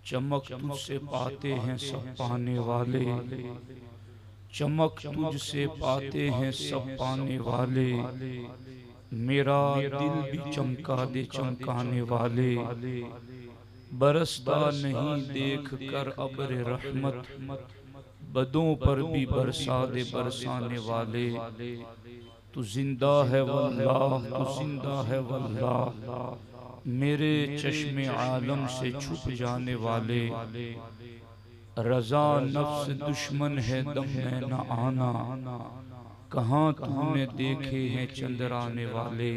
चमक तुझसे पाते हैं सब पाने वाले, चमक तुझसे पाते हैं सब पाने वाले, मेरा दिल भी चमका दे चमकाने वाले। बरसता नहीं देख कर अब्र रहमत, बदों पर भी बरसा दे बरसाने वाले। तू जिंदा है वल्लाह, तू जिंदा है वल्लाह, मेरे चश्मे आलम से छुप जाने वाले। रजा नफ्स दुश्मन है दम में न आना, कहाँ तूने देखे हैं चंद्राने वाले।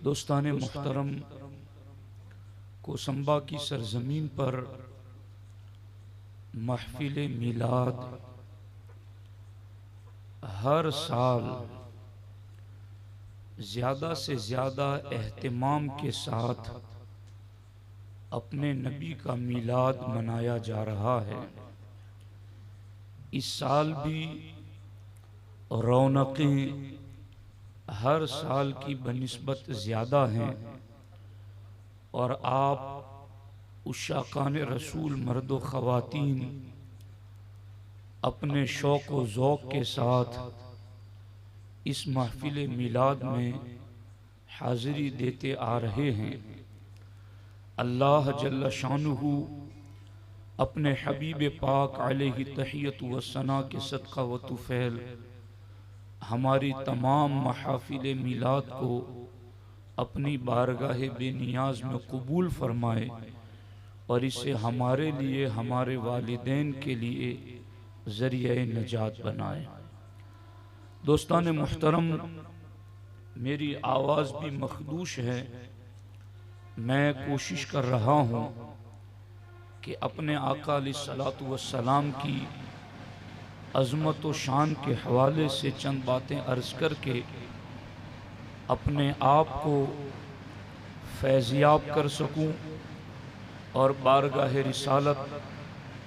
दोस्ताने मुहतरम, कोसंबा की सरजमीन पर महफिल मिलाद हर साल ज़्यादा से ज़्यादा एहतिमाम के साथ अपने नबी का मिलाद मनाया जा रहा है। इस साल भी रौनकें हर साल की बनिस्बत ज़्यादा हैं और आप उशाकान रसूल मर्द व ख़वातीन अपने शौक़ व ज़ौक़ के साथ इस महफिल मिलाद में हाज़िरी देते आ रहे हैं। अल्लाह जल्ल शानुहु अपने हबीब पाक अलैहि तहियत व सना के सदका व तुफ़ैल हमारी तमाम महफिल मिलाद को अपनी बारगाह बेनियाज में कबूल फरमाए और इसे हमारे लिए, हमारे वालिदैन के लिए ज़रिए नजात बनाए। दोस्तान मुहतरम, मेरी आवाज़ भी मखदूश है। मैं कोशिश कर रहा हूँ कि अपने आका अलैहिस्सलातु वस्सलाम की अज़मत व शान के हवाले से चंद बातें अर्ज़ करके अपने आप को फैज़याब कर सकूँ और बारगाह रिसालत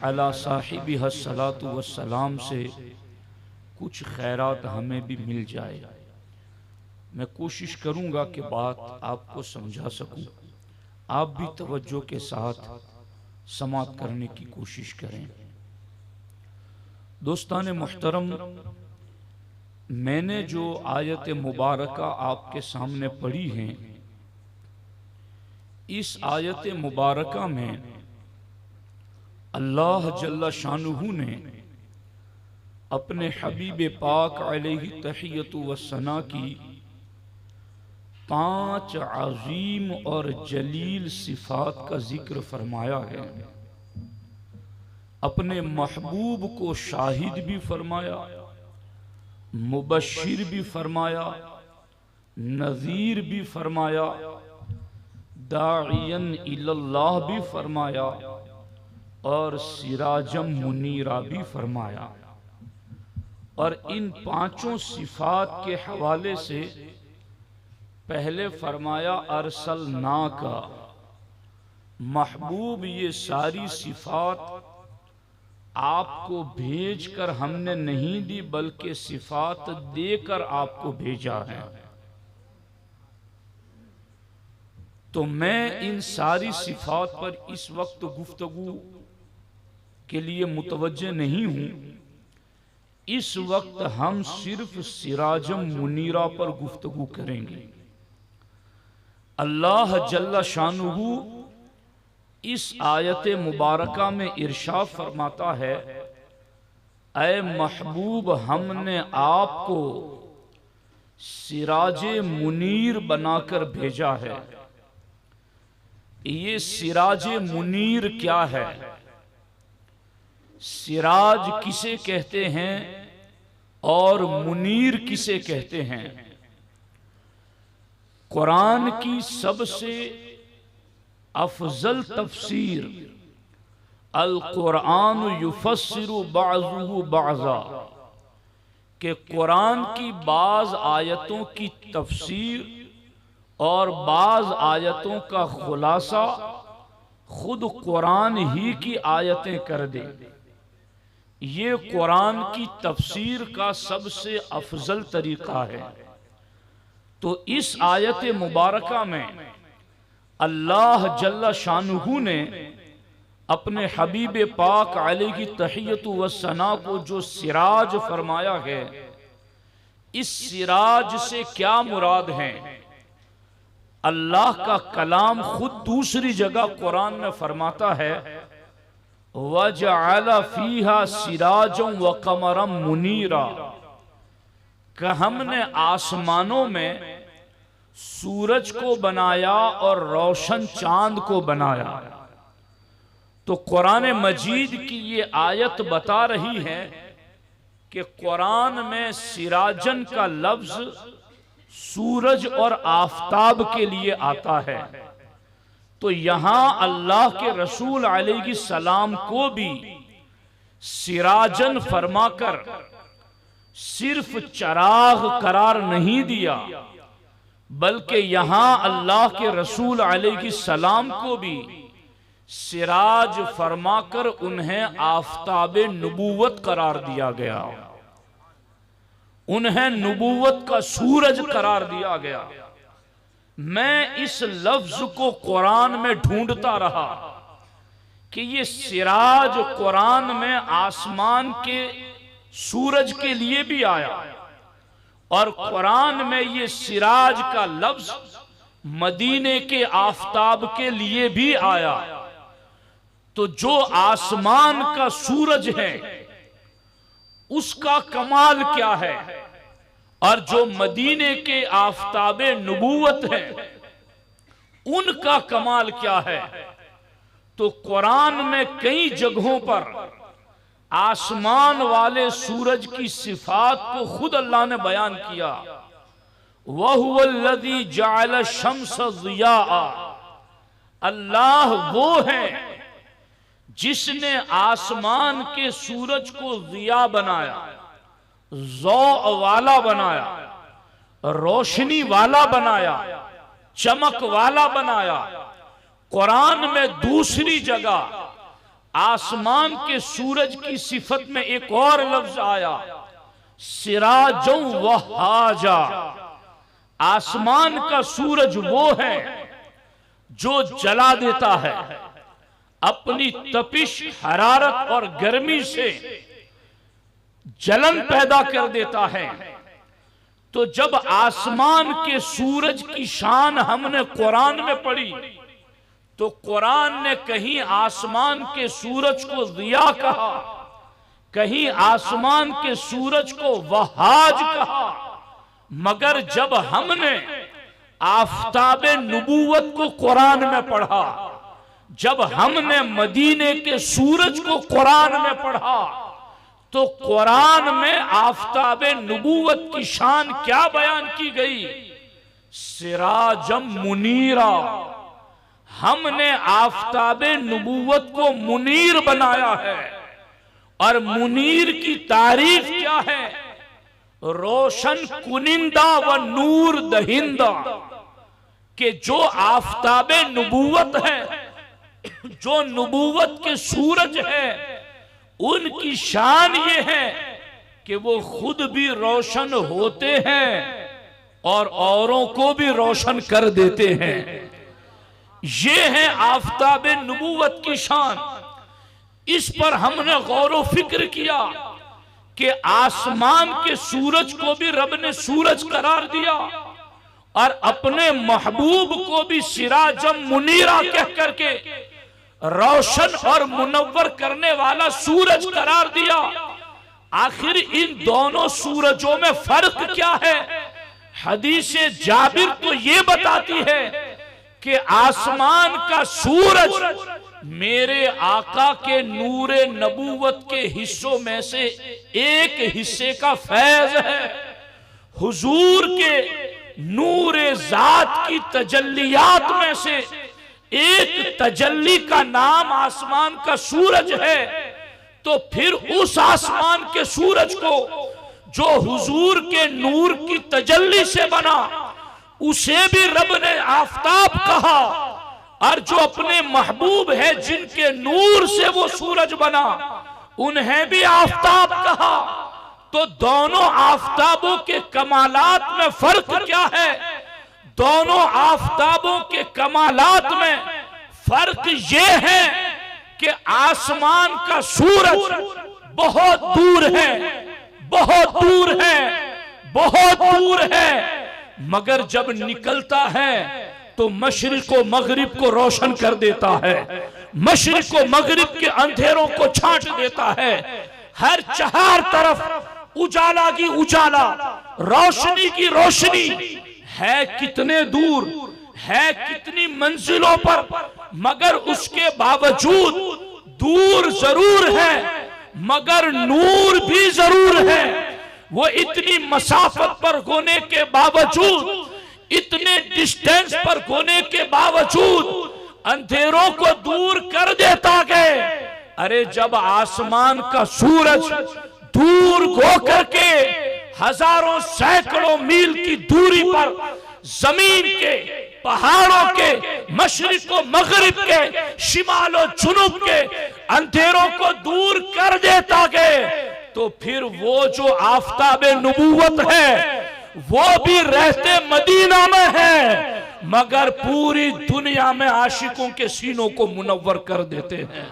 अला साहिबिहा सलातु वस्सलाम से कुछ खैरात हमें भी मिल जाए। मैं कोशिश करूँगा कि बात आपको समझा सकूँ, आप भी तवज्जो के साथ समात करने की कोशिश करें। दोस्तान मुहतरम, मैंने जो आयत मुबारका आपके सामने पढ़ी है, इस आयत मुबारका में अल्लाह जल्ल शानुहु ने अपने हबीब पाक अलैहि तहियतु व सना की 5 अजीम और जलील सिफात का जिक्र फरमाया है। अपने महबूब को शाहिद भी फरमाया, मुबश्शिर भी फरमाया, नज़ीर भी फरमाया, दाइयन इल्लल्लाह भी फरमाया और सिराजम मुनीरा भी फरमाया। और इन 5 सिफात के हवाले से पहले फरमाया अरसलना का, महबूब ये सारी सिफात आपको भेजकर हमने नहीं दी, बल्कि सिफात देकर आपको भेजा है। तो मैं इन सारी सिफात पर इस वक्त गुफ्तगू के लिए मुतवज्जे नहीं हूं। इस वक्त हम सिर्फ सिराजम मुनीरा पर गुफ्तगू करेंगे। अल्लाह जल्ल शानुहु इस आयत मुबारका में इरशाद फरमाता है, ऐ महबूब हमने आपको सिराजे मुनीर बनाकर भेजा है। ये सिराजे मुनीर क्या है? सिराज किसे कहते हैं और मुनीर किसे कहते हैं? कुरान की सबसे अफजल तफसीर अल कुरान युफस्सिरु बाज़ुहु बाज़ा के कुरान की बाज़ आयतों की तफसीर और बाज़ आयतों का खुलासा खुद कुरान ही की आयतें कर दे। ये कुरान की तफसीर का सबसे अफजल तरीका है। तो इस आयत मुबारका में अल्लाह जल्ल शानुहु ने अपने हबीब पाक अलैहि तहियतु वस्सना को जो सिराज फरमाया है, इस सिराज से क्या मुराद है? अल्लाह का कलाम खुद दूसरी जगह कुरान में फरमाता है, वजअल फीहा सिराजम व कमरम मुनीरा, कि हमने आसमानों में सूरज को बनाया और रोशन चांद को बनाया। तो कुरान मजीद की ये आयत बता रही है कि कुरान में सिराजन का लफ्ज सूरज और आफताब के लिए आता है। तो यहां अल्लाह के रसूल अलैहि सलाम को भी सिराजन फरमाकर सिर्फ चराग करार नहीं दिया, बल्कि यहां अल्लाह के रसूल अलैहि सलाम को भी सिराज फरमाकर उन्हें आफताबे नबूवत करार दिया गया, उन्हें नबूवत का सूरज करार दिया गया। मैं इस लफ्ज को कुरान में ढूंढता रहा कि ये सिराज कुरान में आसमान के सूरज के लिए भी आया और कुरान में ये सिराज का लफ्ज मदीने के आफताब के लिए भी आया। तो जो आसमान का सूरज है उसका कमाल क्या है, और जो मदीने के आफताबे नबूवत है उनका कमाल क्या है। तो कुरान में कई जगहों पर आसमान वाले सूरज की सिफात को खुद अल्लाह ने बयान किया। वहुवल्लज़ी जअल शम्स ज़िया, अल्लाह वो है जिसने आसमान के सूरज को ज़िया बनाया, ज़ौ वाला बनाया, रोशनी वाला बनाया, चमक वाला बनाया। कुरान में दूसरी जगह आसमान के सूरज की सिफत में एक और लफ्ज आया, सिराजों वहाजा, आसमान का सूरज वो है जो जला देता है, अपनी तपिश, हरारत और गर्मी से जलन पैदा कर देता है। तो जब आसमान के सूरज की शान हमने कुरान में पढ़ी तो कुरान ने कहीं आसमान के सूरज को ज़िया कहा, कहीं आसमान के सूरज को वहाज कहा। मगर जब हमने आफताबे नबूवत को कुरान में पढ़ा, जब हमने मदीने के सूरज को कुरान में पढ़ा, तो कुरान में आफताबे नबूवत की शान क्या बयान की गई? सिराजम मुनीरा, हमने आफताबे नबूवत को मुनीर बनाया है। और मुनीर की तारीफ क्या है? रोशन कुनिंदा व नूर दहिंदा, कि जो आफताबे नबूवत है, जो नबूवत के सूरज है, उनकी शान ये है कि वो खुद भी रोशन होते हैं और औरों को भी रोशन कर देते हैं। ये है आफताबे नबूवत की शान। इस पर हमने गौर व फिक्र किया कि आसमान के सूरज को भी रब ने सूरज करार दिया और अपने महबूब को भी सिराजम मुनीरा कह करके रोशन और मुनव्वर करने वाला सूरज करार दिया। आखिर इन दोनों सूरजों में फर्क क्या है? हदीस जाबिर तो ये बताती है कि आसमान का सूरज मेरे आका के नूरे नबूवत के हिस्सों में से एक हिस्से का फैज है। हुजूर के नूरे जात की तजल्लियात में से एक तजल्ली का नाम आसमान का सूरज है। तो फिर उस आसमान के सूरज को जो हुजूर के नूर की तजल्ली से बना, उसे भी रब ने आफताब कहा, और जो अपने महबूब है जिनके नूर से वो सूरज बना, उन्हें भी आफताब कहा। तो दोनों आफताबों के कमालात में फर्क क्या है? दोनों आफताबों के कमालात में फर्क ये है कि आसमान का सूरज बहुत दूर है, बहुत दूर है, बहुत दूर है, मगर जब निकलता है तो मशरिक व मगरिब को रोशन कर देता है, मशरिक व मगरिब के अंधेरों को छांट देता है। हर चार तरफ उजाला की उजाला, रोशनी की रोशनी। है कितने दूर, है कितनी मंजिलों पर, मगर उसके बावजूद दूर जरूर है मगर नूर भी जरूर है। वो इतनी मसाफत पर होने के बावजूद, इतने डिस्टेंस पर होने के बावजूद अंधेरों को दूर कर देता है। अरे जब आसमान का सूरज दूर हो करके हजारों सैकड़ों मील की दूरी पर जमीन के, पहाड़ों के, मशरिक व मगरिब के, शिमाल और जुनूब के अंधेरों को दूर कर देता है, तो फिर वो जो आफताबे नबूवत है वो भी रहते मदीना में है, मगर पूरी दुनिया में आशिकों के सीनों को मुनव्वर कर देते हैं।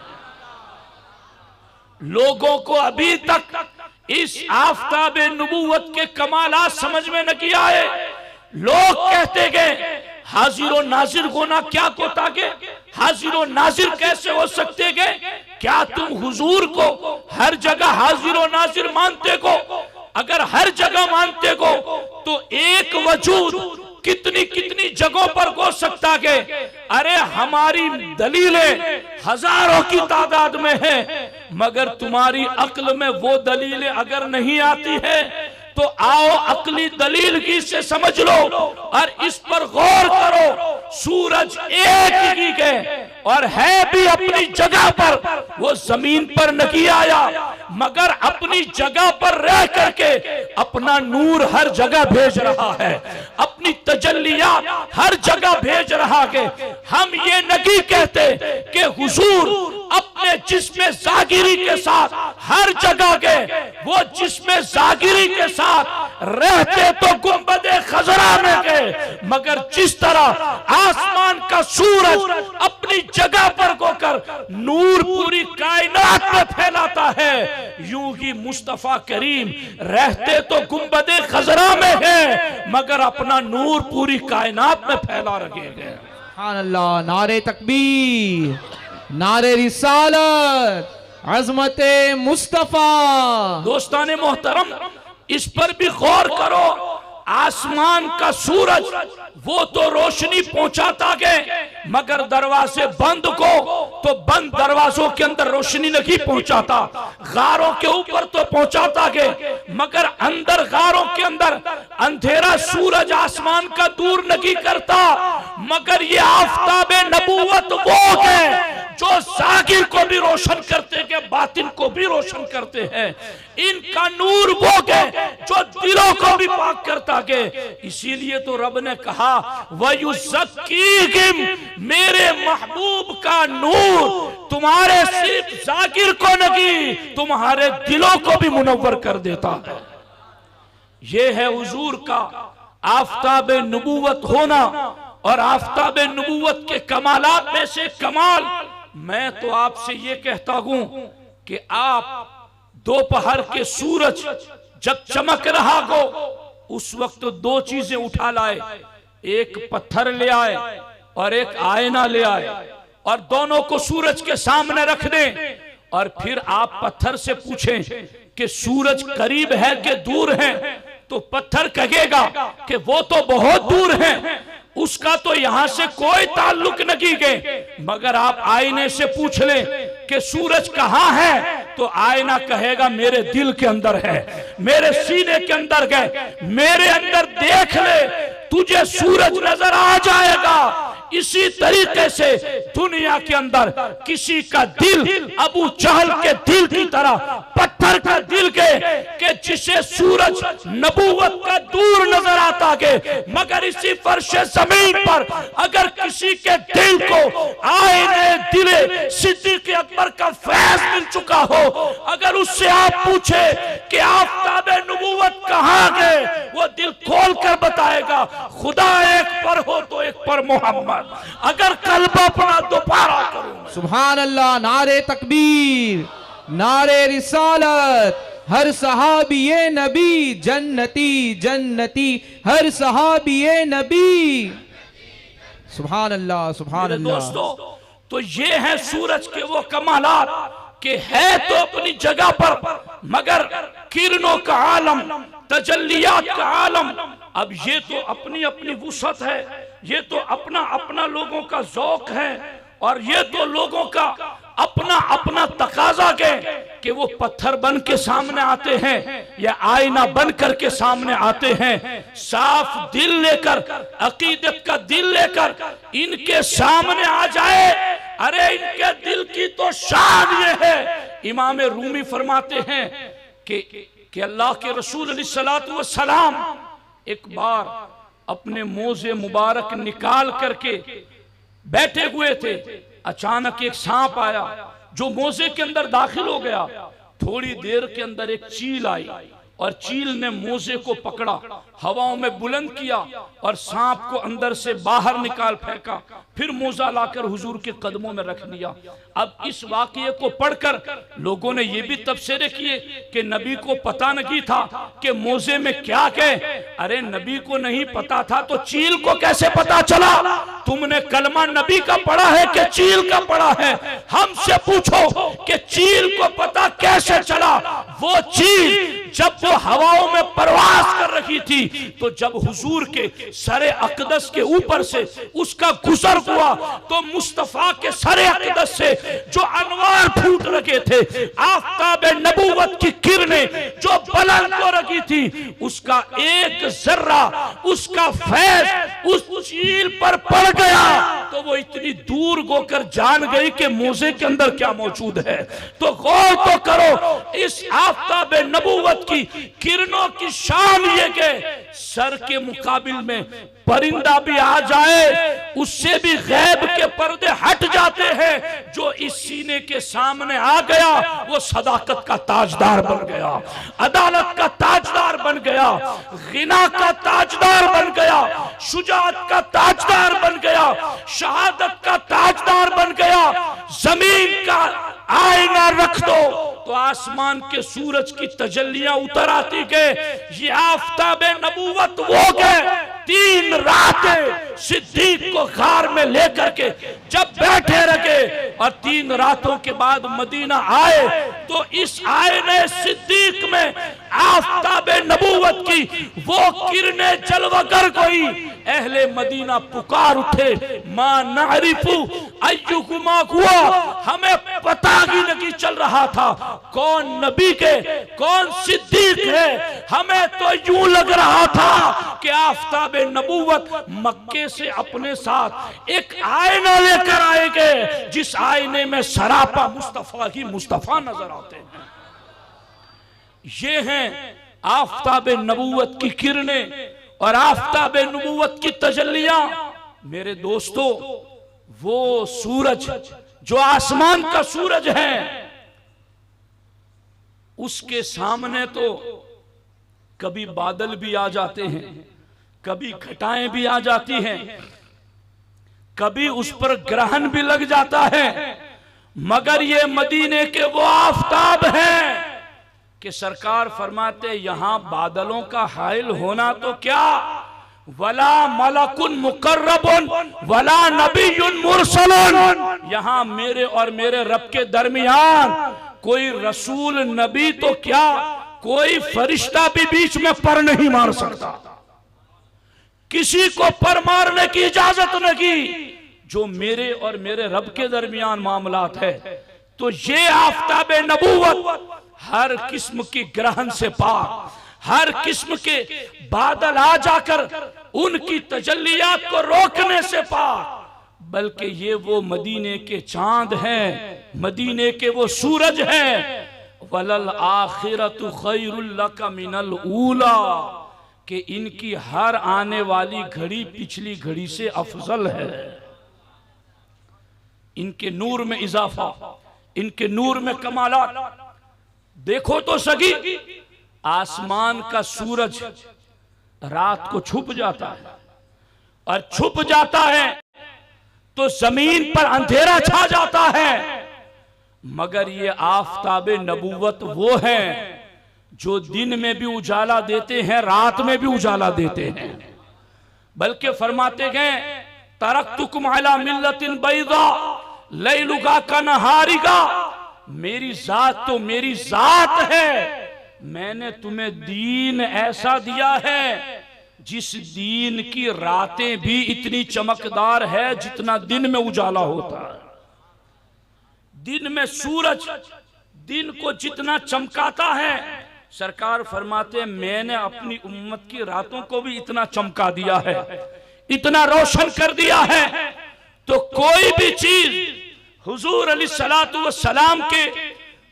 लोगों को अभी तक इस आफताबे नबूवत के कमालात समझ में न किया है। लोग कहते गए हाजिर और नाजिर होना क्या होता के, हाजिर और नाजिर कैसे हो सकते गए? क्या तुम हुजूर को हर जगह हाजिर और नाजिर मानते को? अगर हर जगह मानते को तो एक वजूद कितनी कितनी जगहों पर हो सकता है। अरे हमारी दलीलें हजारों की तादाद में है, मगर तुम्हारी अक्ल में वो दलीलें अगर नहीं आती है तो आओ अक्ली दलील की से समझ लो और इस पर गौर करो। सूरज एक ही है और है भी अपनी जगह पर, वो जमीन पर नहीं आया मगर अपनी जगह पर रह करके अपना नूर हर जगह भेज रहा है, अपनी तजल्लियात हर जगह भेज रहा है। हम ये नहीं कहते कि हुजूर अपने जिस्म जागिरी के साथ हर जगह गए, वो जिस्म जागिरी के साथ रहते तो गुंबदे खजरा में गए, मगर जिस तरह आसमान का सूरज अपनी जगह पर होकर नूर पूरी कायनात में फैलाता है, यूं ही मुस्तफा करीम रहते तो गुंबदे खजरा में है मगर अपना नूर पूरी कायनात में फैला रहे हैं। सुभान अल्लाह, नारे तकबीर, नारे रिसालत, अज़मते मुस्तफा। दोस्ताने मोहतरम, इस पर भी गौर करो। आसमान का सूरज वो तो रोशनी पहुंचाता है, मगर दरवाजे बंद को तो बंद दरवाजों के अंदर रोशनी नहीं पहुंचाता। गारों के ऊपर तो पहुंचाता है, मगर अंदर गारों के अंदर अंधेरा सूरज आसमान का दूर नहीं करता। मगर ये आफताबे नबूवत वो है जो जागिर को भी रोशन करते हैं, बातिन को भी रोशन करते हैं। इनका नूर वो है जो दिलों को भी पाक करता है। इसीलिए तो रब ने कहा वयुज़क्कीहिम, मेरे महबूब का नूर तुम्हारे सिर्फ जागिर को नहीं तुम्हारे दिलों को भी मुनव्वर कर देता है। यह है हुजूर का आफताबे नबूवत होना और आफताबे नबूवत के कमालात में से कमाल। मैं तो आपसे ये कहता हूं कि आप दोपहर के सूरज जब चमक रहा हो उस वक्त दो चीजें उठा लाए, एक पत्थर ले आए और एक आईना ले आए और दोनों को सूरज के सामने रख दें और फिर आप पत्थर से पूछें कि सूरज करीब है कि दूर है, तो पत्थर कहेगा कि वो तो बहुत दूर है, उसका तो यहां से कोई ताल्लुक नहीं है। मगर आप आईने से पूछ लें कि सूरज कहां है, तो आईना कहेगा मेरे दिल के अंदर है, मेरे सीने के अंदर है, मेरे अंदर देख ले तुझे सूरज नजर आ जाएगा। इसी तरीके से दुनिया के अंदर किसी का दिल अबू जहल के दिल की तरह पत्थर का दिल के जिसे सूरज नबूवत का दूर नजर आता है, मगर इसी फर्श जमीन पर अगर किसी के दिल को आईने दिले सिद्दीक़ अकबर का फैज मिल चुका हो, अगर उससे आप पूछे कि आफताबे नबूवत कहां गए, वो दिल खोल कर बताएगा खुदा एक पर हो तो एक पर मोहम्मद। अगर कल्ब अपना दोबारा करूं सुभान अल्लाह, नारे तकबीर, नारे रिसालत, हर सहाबी नबी जन्नती जन्नती, हर सहाबी नबी। सुभान अल्लाह, सुभान अल्लाह। दोस्तों, तो ये है सूरज के वो कमालात कि है तो अपनी जगह पर, मगर किरणों का आलम, तजल्लियात का आलम। अब ये तो अपनी अपनी वुसअत है, ये तो अपना अपना लोगों का ज़ौक़ है, और ये तो लोगों का अपना अपना तकाजा के कि वो पत्थर बन के सामने आते हैं या आईना बन करके सामने आते हैं। साफ दिल लेकर, अकीदत का दिल लेकर इनके सामने आ जाए, अरे इनके दिल की तो शान ये है। इमाम रूमी फरमाते हैं कि अल्लाह के रसूल अलैहिस्सलातु वस्सलाम एक बार अपने मोज़े मुबारक निकाल करके बैठे हुए थे, अचानक एक सांप आया जो मोज़े के अंदर दाखिल हो गया। थोड़ी देर के अंदर एक चील आई और चील ने मोज़े को पकड़ा, हवाओं में बुलंद किया और सांप को अंदर से बाहर निकाल फेंका, फिर मोज़ा लाकर हुजूर के कदमों में रख लिया। अब इस वाक़ये को पढ़कर लोगों ने ये भी तबसरे किए कि नबी को पता नहीं था कि मोज़े में क्या है। अरे नबी को नहीं पता था तो चील को कैसे पता चला? तुमने कलमा नबी का पढ़ा है कि चील का पढ़ा है? हमसे पूछो कि चील को पता कैसे चला? वो चील जब वो हवाओं में परवास कर रही थी तो जब हुजूर के सरे अक़दस के ऊपर से उसका गुजर हुआ तो मुस्तफा के सरे अक़दस से जो अनवार फूट रखे थे, आफ़ताब नबूवत की किरणें जो बुलंद हो रखी थी, उसका एक जर्रा, उसका फैज़ उस चील पर पड़ गया तो वो इतनी दूर होकर जान गई कि मोज़े के अंदर क्या मौजूद है। तो गौर तो करो, इस आफ़ताब नबूवत की किरणों की शान ये के सर के मुकाबिल में परिंदा भी आ जाए उससे भी गैब के पर्दे हट जाते हैं। जो इस सीने के सामने आ गया वो सदाकत का ताजदार बन गया, अदालत का ताजदार बन गया, गिना का ताजदार बन गया, शुजाअत का ताजदार बन गया, शहादत का ताजदार बन गया। जमीन का आईना रख दो तो आसमान के सूरज की तजल्लियां उतर आती के ये आफ़ताब नबूवत वो गए। 3 रातें सिद्दीक को गार में लेकर के जब बैठे रखे और 3 रातों के बाद मदीना आए तो इस आईने सिद्दीक में आफ़ताब नबूवत की वो किरणें जलवागर कोई। अहले मदीना पुकार उठे, मां नारिफु अय्युकुमा हुआ, हमें पता ही नहीं चल रहा था कौन नबी के कौन सिद्दीक है। हमें तो यूं लग रहा था कि आफ़ताब नबूवत मक्के से अपने साथ एक आईना लेकर आएंगे जिस आईने में सरापा मुस्तफा ही मुस्तफा नजर आते हैं। ये हैं आफ़ताब नबूवत की किरणें और आफ़ताब नबूवत की तजल्लियां। मेरे दोस्तों, वो सूरज जो आसमान का सूरज है उसके सामने तो कभी बादल भी आ जाते हैं, कभी घटाएं भी आ जाती हैं, कभी उस पर ग्रहण भी लग जाता है, मगर ये मदीने के वो आफ़ताब हैं कि सरकार फरमाते यहां बादलों का हाइल होना तो क्या, वला मलकुन मुकर्रबुन वला नबियुन मुरसलुन, यहां मेरे और मेरे रब के दरमियान कोई रसूल नबी तो क्या कोई फरिश्ता भी बीच में पर नहीं मार सकता, किसी को पर मारने की इजाजत नहीं। जो मेरे और मेरे रब के दरमियान मामलात है तो ये आफ़ताब नबूवत हर किस्म की ग्रहण से पार, हर किस्म के बादल आ जाकर उनकी तजल्लियात को रोकने से पार, बल्कि ये वो मदीने के चांद हैं, मदीने के वो सूरज हैं। वलल आखिरतु खैरुल लका मिनल ऊला, कि इनकी हर आने वाली घड़ी पिछली घड़ी से अफजल है। इनके नूर में इजाफा, इनके नूर में कमालात। देखो तो सगी, आसमान का सूरज रात को छुप जाता है और छुप जाता है तो जमीन पर अंधेरा छा जाता है, मगर ये आफताबे नबूवत वो हैं जो दिन में भी उजाला देते हैं, रात में भी उजाला देते हैं। बल्कि फरमाते गए तरक्तुकुम अला मिल्लतिन बैदा लैलुका कनहारिका, मेरी जात तो मेरी जात है, मैंने तुम्हें दीन ऐसा दिया है जिस दीन की रातें भी इतनी चमकदार है जितना दिन में उजाला होता है। दिन में सूरज दिन को जितना चमकाता है, सरकार फरमाते हैं मैंने अपनी उम्मत की रातों को भी इतना चमका दिया है, इतना रोशन कर दिया है। तो कोई भी चीज हुजूर अलैहिस्सलातु वस्सलाम के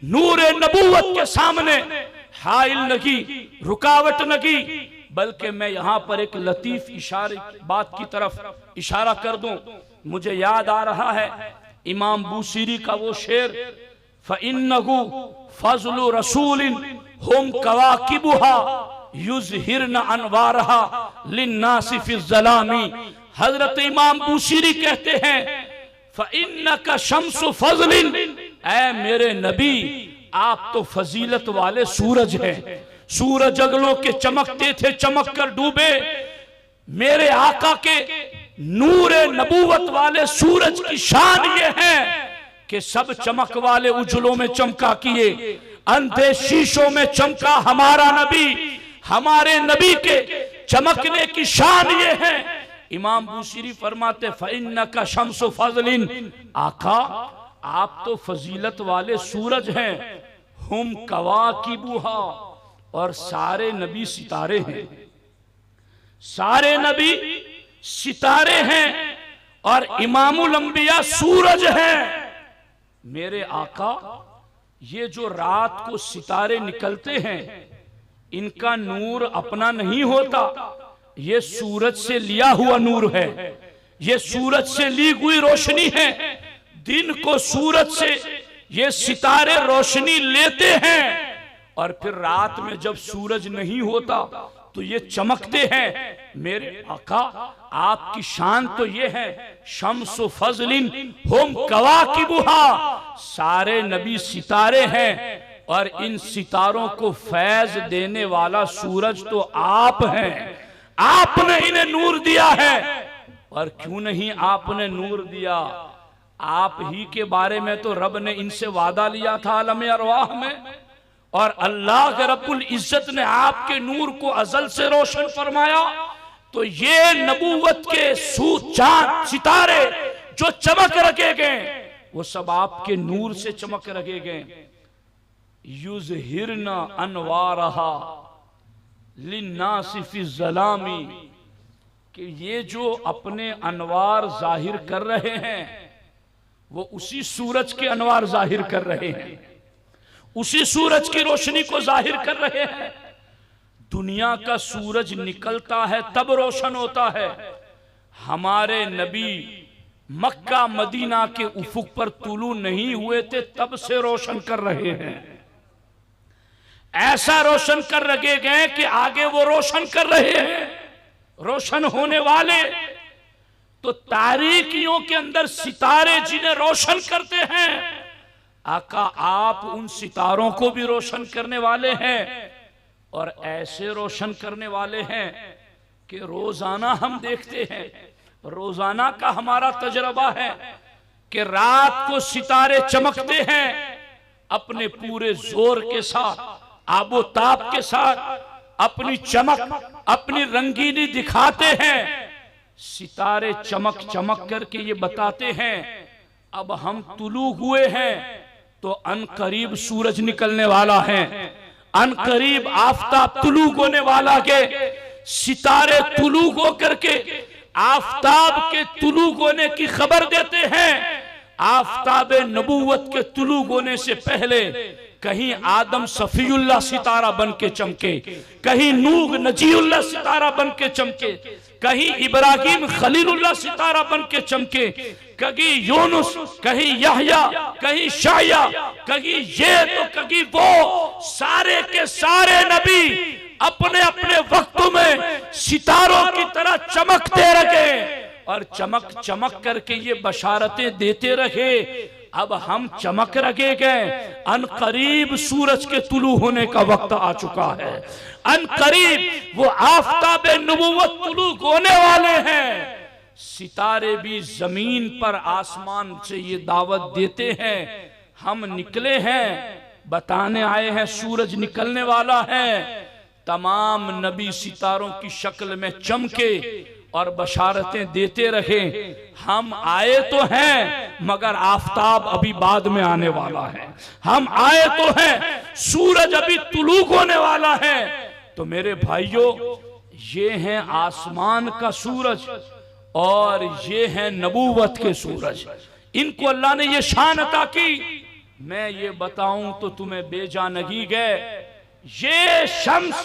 नूर नबूवत के सामने हाइल नहीं, रुकावट नहीं। बल्कि मैं यहां पर एक लतीफ इशारे बात की तरफ इशारा कर दूं, मुझे याद आ रहा है इमाम बूसीरी का वो शेर, फ़इन्नहु फ़ज़्लु रसूलिन हुम कवाकिबुहा युज़हिरन अनवारहा लिन्नासि फ़िज़्ज़लामी। हजरत इमाम बूसीरी कहते हैं फ़इन्नका शम्सु फ़ज़लिन, ऐ मेरे नबी आप तो फजीलत वाले सूरज हैं। सूरज अगलों के चमकते थे, चमक कर डूबे। मेरे आका के नूर नबूवत वाले सूरज की शान ये है कि सब चमक वाले उजलों में चमका किए, अंधे शीशों में चमका हमारा नबी। हमारे नबी के चमकने की शान ये है। इमाम बूसीरी फरमाते फ़इन्नका शम्सु फ़ज़लिन, आका आप तो फजीलत वाले सूरज हैं, हुम कवाकिबुहा, और सारे नबी सितारे हैं। सारे नबी सितारे हैं और इमामुल अंबिया सूरज हैं। मेरे आका ये जो रात को सितारे निकलते हैं, इनका नूर अपना नहीं होता, ये सूरज से लिया हुआ नूर है, ये सूरज से ली हुई रोशनी है। दिन को सूरज से ये सितारे रोशनी लेते हैं और फिर रात में जब सूरज नहीं होता तो ये चमकते हैं। मेरे आका आपकी शान तो ये है, शम्सु फ़ज़लिन हुम कवाकिबुहा, सारे नबी सितारे हैं और इन सितारों को फैज देने वाला सूरज तो आप हैं। आपने इन्हें नूर दिया है। और क्यों नहीं आपने नूर दिया, आप ही के बारे में तो रब ने इनसे वादा लिया था आलम अरवाह में, और अल्लाह के रब्बुल इज्जत ने आपके नूर को अजल से रोशन फरमाया। तो ये नबूवत के चांद सितारे जो चमक रखे गए वो सब आपके नूर से चमक रखे गए। युज़हिरना अनवारहा लिन्नासि फ़िज़्ज़लामी, कि ये जो अपने अनवार जाहिर कर रहे हैं वो उसी सूरज के अनवार जाहिर कर रहे हैं, उसी सूरज की रोशनी को जाहिर कर रहे हैं। दुनिया का सूरज निकलता है तब रोशन होता है, हमारे नबी मक्का मदीना के उफुक पर तुलू नहीं हुए थे तब से रोशन कर रहे हैं। ऐसा रोशन कर रखे गए कि आगे वो रोशन कर रहे हैं, रोशन होने वाले। तो तारीकियों के अंदर सितारे जिन्हें रोशन करते हैं, आका आप उन सितारों को भी रोशन करने वाले हैं। और ऐसे रोशन करने वाले हैं कि रोजाना हम देखते हैं, रोजाना का हमारा तजर्बा है कि रात को सितारे चमकते हैं अपने पूरे जोर के साथ, आबोताब के साथ, अपनी चमक अपनी रंगीनी दिखाते हैं। सितारे चमक चमक करके ये बताते हैं अब हम तुलू हुए हैं तो अनकरीब सूरज निकलने वाला है, अनकरीब आफताब तुलू होने वाला के। सितारे तुलू हो करके आफताब के तुलू होने की खबर देते हैं। आफताब नबूवत के तुलू होने से पहले कहीं आदम सफीउल्लाह सितारा बन के चमके, कहीं नूह नजीउल्लाह सितारा बन के चमके, कहीं इब्राहिम खलीलुल्लाह सितारा बन के चमके, कहीं यूनुस, कहीं यहया, कहीं शाया, कहीं ये तो कहीं वो। सारे के सारे नबी अपने अपने वक्तों में सितारों की तरह चमकते रहे और चमक चमक करके ये बशारतें देते रहे। अब हम चमक रखे गए, अनकरीब सूरज के तुलू होने का वक्त आ चुका है। अनकरीब वो आफताबे नबुव्वत तुलू होने वाले हैं। सितारे भी जमीन पर आसमान से ये दावत देते हैं, हम निकले हैं, बताने आए हैं सूरज निकलने वाला है। तमाम नबी सितारों की शक्ल में चमके और बशारतें देते रहे, हम आए तो हैं मगर आफताब अभी बाद में आने वाला है। हम आए तो हैं, सूरज अभी तुलूक होने वाला है। तो मेरे भाइयों, ये हैं आसमान का सूरज और ये हैं नबूवत के सूरज। इनको अल्लाह ने ये शान अता की। मैं ये बताऊं तो तुम्हें बेजानगी गए। ये शम्स,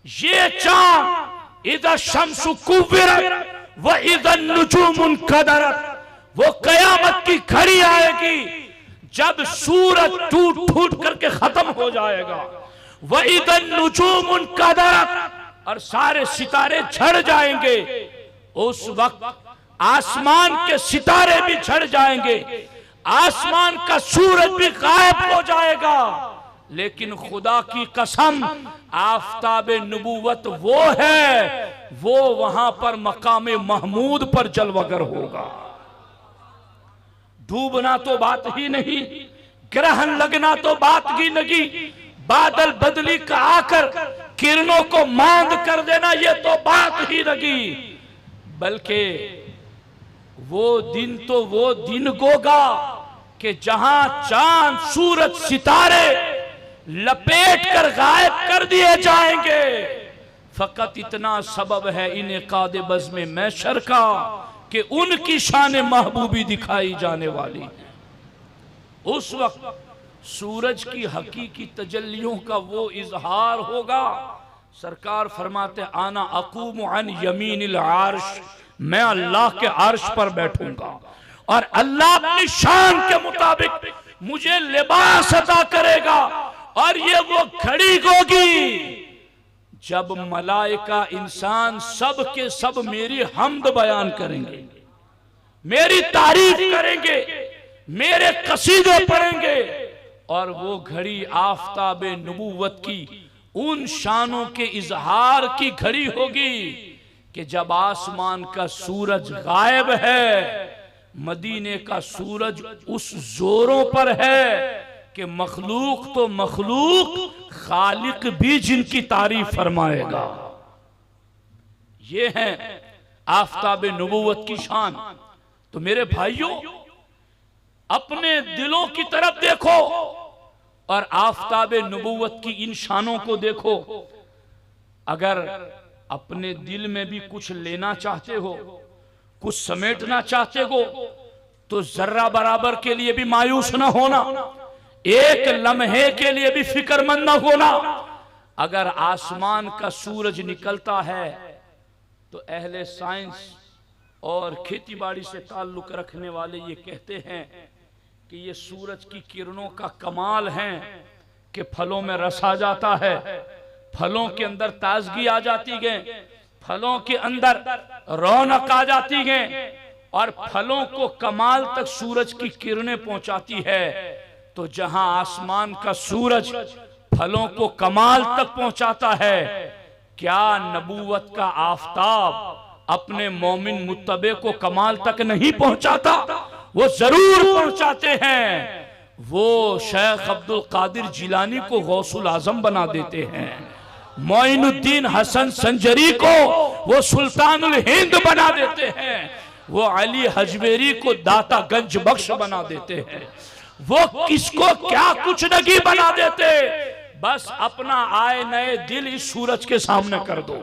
ये चांद, इधर शम्स कुव्विरत व इधर नुजूमुन कदरत, वो कयामत की घड़ी आएगी जब सूरज टूट टूट करके खत्म हो जाएगा। व इधर नुजूमुन कदरत, और सारे सितारे झड़ जाएंगे। उस वक्त आसमान के सितारे भी झड़ जाएंगे, आसमान का सूरज भी गायब हो जाएगा। लेकिन खुदा की कसम, आफताबे नबूवत वो है, वो वहां पर मकामे महमूद पर जलवागर होगा। डूबना तो बात ही नहीं, ग्रहण लगना तो बात ही नहीं, बादल बदली का आकर किरणों को मांद कर देना ये तो बात ही नहीं। बल्कि वो दिन तो वो दिन होगा कि जहां चांद सूरज सितारे लपेट कर गायब कर दिए जाएंगे। फकत इतना सबब है इनेकाद बज़्म महशर का कि उनकी शान महबूबी दिखाई जाने वाली है। उस वक्त सूरज की हकीकी तजल्लियों का वो इजहार होगा। सरकार फरमाते, आना अकूम अन यमीनिल अर्श, मैं अल्लाह के अर्श पर बैठूंगा और अल्लाह अपनी शान के मुताबिक मुझे लिबास अता करेगा। और ये वो घड़ी होगी जब मलाइका इंसान सब के सब मेरी हम्द बयान करेंगे, मेरी तारीफ करेंगे, मेरे कसीदे पढ़ेंगे। और वो घड़ी आफताबे नबूवत की उन शानों के इजहार की घड़ी होगी कि जब आसमान का सूरज गायब है, मदीने का सूरज उस जोरों पर है कि मखलूक तो मखलूक, खालिक भी जिनकी तारीफ फरमाएगा। ये है आफताबे नबूवत की शान। तो मेरे भाइयों, अपने दिलों की तरफ देखो और आफताबे नबूवत की इन शानों को देखो। अगर अपने दिल में भी कुछ लेना चाहते हो, कुछ समेटना चाहते हो, तो जर्रा बराबर के लिए भी मायूस ना होना, एक लम्हे के लिए भी फिक्रमंद न होना। अगर आसमान का सूरज निकलता है तो अहले साइंस और खेतीबाड़ी से ताल्लुक रखने वाले ये कहते हैं कि ये सूरज की किरणों का कमाल है कि फलों में रस आ जाता है, फलों के अंदर ताजगी आ जाती है, फलों के अंदर रौनक आ जाती है और फलों को कमाल तक सूरज की किरणें पहुंचाती है। तो जहां आसमान का सूरज फलों को कमाल तक पहुंचाता है, क्या नबूवत का आफताब अपने मोमिन मुत्तबे को कमाल तक नहीं पहुंचाता? वो जरूर पहुंचाते हैं। वो शेख अब्दुल कादिर जिलानी को गौसुल आजम बना देते हैं, मोइनुद्दीन हसन संजरी को वो सुल्तानुल हिंद बना देते हैं, वो अली हजवेरी को दाता गंज बख्श बना देते हैं। वो किसको क्या कुछ नहीं बना देते, बस अपना आए नए दिल इस सूरज के सामने कर दो,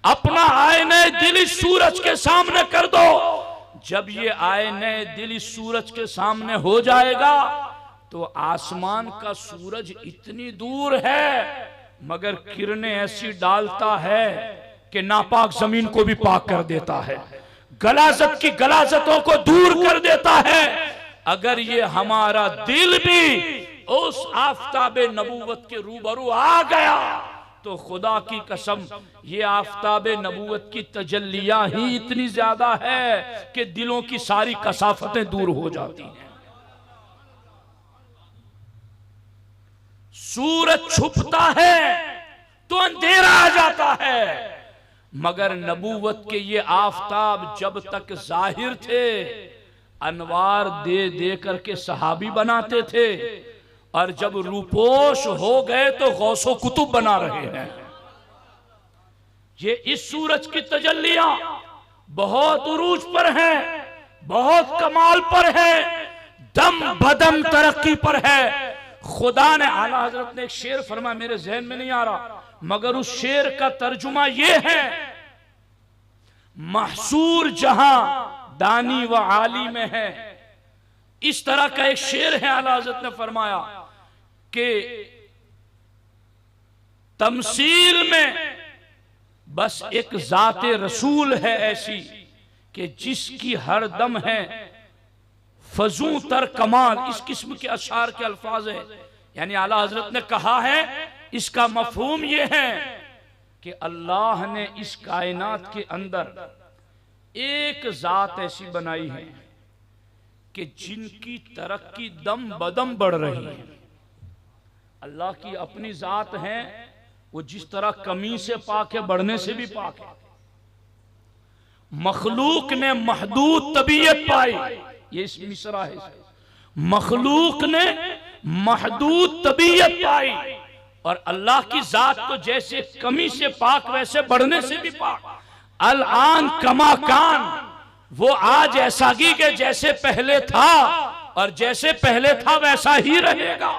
अपना आए नए दिल इस सूरज के सामने कर दो। जब ये आए नए दिल इस सूरज के सामने हो जाएगा तो आसमान का सूरज इतनी दूर है मगर किरणें ऐसी डालता है कि नापाक जमीन को भी पाक कर देता है, गलाजत की गलाजतों को दूर कर देता है। अगर ये हमारा दिल भी उस आफताबे नबूवत के रूबरू आ गया तो खुदा की कसम ये आफताब नबूवत की तजल्लियां ही इतनी ज्यादा है कि दिलों की सारी कसाफतें दूर हो जाती हैं। सूरज छुपता है तो अंधेरा आ जाता है, मगर नबूवत के ये आफताब जब तक जाहिर थे अनवार दे दे करके सहाबी बनाते थे, और जब रूपोश हो गए तो गौसो कुतुब बना रहे हैं। ये इस सूरज की तजल्लियां बहुत उरूज पर हैं, बहुत कमाल पर है, दम बदम तरक्की पर है। खुदा ने, आला हजरत ने एक शेर फरमा, मेरे जहन में नहीं आ रहा, मगर उस शेर का तर्जुमा यह है, महसूर जहां दानी व आली में है। इस तरह का एक शेर है, आला हजरत ने फरमाया कि तमसील में बस एक जाते रसूल है ऐसी कि जिसकी हर दम है फजू तर कमाल। इस किस्म के अशार के अल्फाज है, यानी आला हजरत ने कहा है इसका मफहूम यह है कि अल्लाह ने इस कायनात के अंदर एक जात ऐसी बनाई है कि जिनकी तरक्की दम बदम बढ़ रही है। अल्लाह की अपनी जात है, वो जिस तरह कमी से पाक है बढ़ने से भी पाक है। मखलूक ने महदूद तबीयत पाई, ये इस मिसरा है, मखलूक ने महदूद तबीयत पाई, और अल्लाह की जात तो जैसे कमी से पाक वैसे बढ़ने से भी पाक। अल आन कमा कान, वो आज ऐसा की कि जैसे पहले था और जैसे पहले था वैसा ही रहेगा।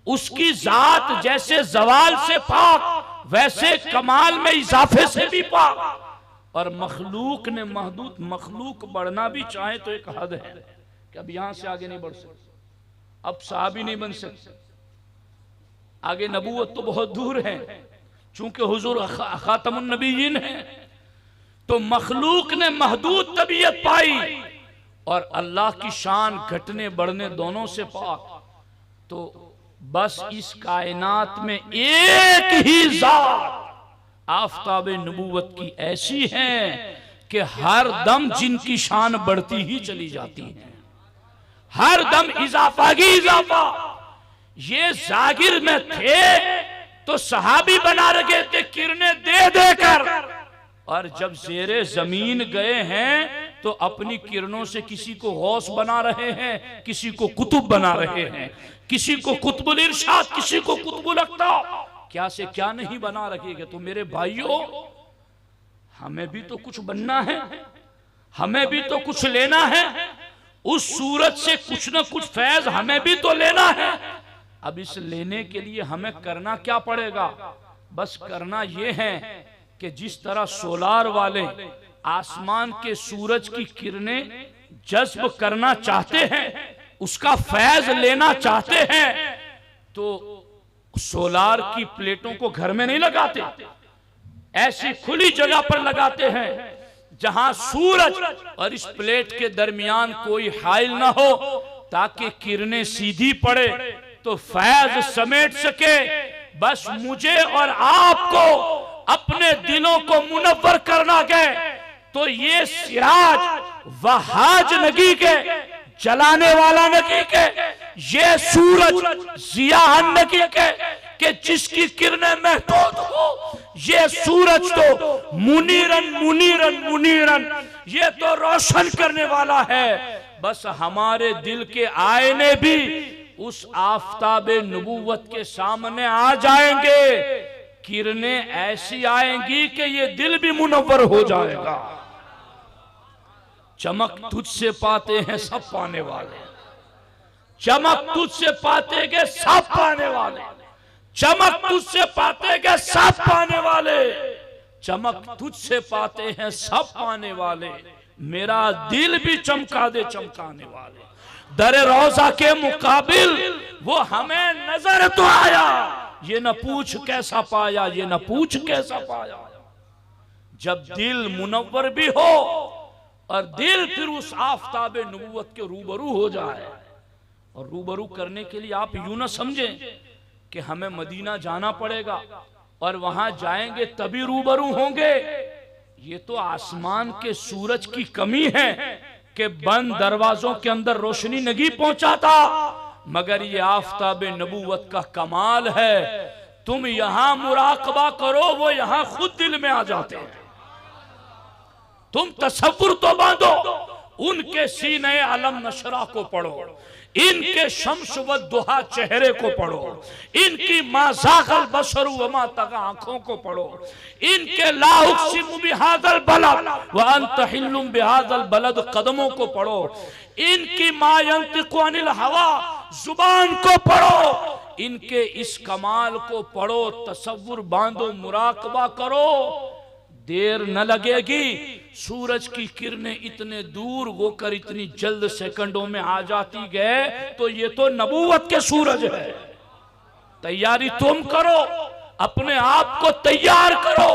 उसकी जात जैसे जवाल से पाक वैसे कमाल में इजाफे से भी पाक। और मखलूक ने महदूद, मखलूक बढ़ना भी चाहे तो एक हद है कि अब यहां से आगे नहीं बढ़ सकते, अब सहाबी नहीं बन सकते, आगे नबूवत तो बहुत दूर है, चूंकि हुजूर खातमुन नबीयीन है। तो मखलूक ने महदूद तबीयत पाई और अल्लाह की शान घटने बढ़ने दोनों से पाक। तो बस इस कायनात में एक ही जात आफताब नबूवत की ऐसी है कि हर दम जिनकी शान बढ़ती ही चली जाती है, हर दम इजाफा ही इजाफा। ये जागिर में थे तो सहाबी बना रखे थे किरने दे देकर, और जब जेरे जमीन गए हैं तो अपनी किरणों से किसी को गौस बना रहे हैं, किसी को कुतुब बना रहे हैं, किसी को कुतुबुल इरशाद, किसी को कुतुबुल अक्ताब, क्या से क्या नहीं बना रखेगा। तो मेरे भाइयों, हमें भी तो कुछ बनना है, हमें भी तो कुछ लेना है, उस सूरज से कुछ ना कुछ फैज हमें भी तो लेना है। अब इस लेने के लिए हमें करना क्या पड़ेगा? बस करना यह है कि जिस तरह सोलार वाले आसमान के सूरज की किरणें जज्ब करना चाहते हैं, उसका फैज लेना चाहते हैं, तो सोलार की प्लेटों को घर में नहीं लगाते, ऐसी खुली जगह पर लगाते हैं जहां सूरज और इस प्लेट के दरमियान कोई हाइल ना हो, ताकि किरणें सीधी पड़े तो फैज समेट सके। बस मुझे और आपको अपने दिलों को मुनव्वर करना गए तो ये सिराज वहाज नगी के, जलाने वाला नगी के, ये सूरज जियाहन नगी के, कि जिसकी किरणें महदूद हो, ये सूरज तो मुनीरन मुनीरन मुनीरन, ये तो रोशन करने वाला है। बस हमारे दिल के आईने भी उस आफताब नबूवत के सामने आ जाएंगे, किरणें ऐसी आएंगी कि ये दिल भी मुनव्वर हो जाएगा। चमक तुझसे पाते हैं सब पाने वाले, चमक तुझसे पाते के सब पाने वाले, चमक तुझसे पाते के सब पाने वाले, चमक तुझसे पाते हैं सब पाने वाले, मेरा दिल भी चमका दे चमकाने वाले। दरे रोजा के मुकाबिल वो हमें नजर तो आया, ये न पूछ कैसा पाया, ये न पूछ कैसा पाया। जब दिल मुनव्वर भी हो और दिल फिर उस आफताब नबूवत के रूबरू हो जाए, और रूबरू करने के लिए आप यूं ना समझें कि हमें मदीना जाना पड़ेगा, और वहां जाएंगे तभी रूबरू होंगे। ये तो आसमान के सूरज की कमी है कि बंद दरवाजों के अंदर रोशनी नहीं पहुंचाता, मगर ये आफताब नबूवत का कमाल है। तुम यहां मुराकबा करो, वो यहां खुद दिल में आ जाते हैं। तुम तसव्वुर तो बांधो, उनके सीने अलम नशरा को पढ़ो, इनके शम्स व दुहा चेहरे को पढ़ो, इनकी माज़ागल बसरु व मा तगा आंखों को पढ़ो, इनके ला उक़सिमु बिहाज़ल बलद व अंत हिल्लुम बिहाज़ल बलद कदमों को पढ़ो, इनकी मा यंतिक़ु अनिल हवा जुबान को पढ़ो, इनके इस कमाल को पढ़ो, तसव्वुर बांधो, मुराकबा करो, देर न लगेगी। सूरज की किरणें इतने दूर होकर इतनी जल्द सेकंडों में आ जाती गए, तो ये तो नबूवत के सूरज है। तैयारी तुम करो, अपने आप को तैयार करो,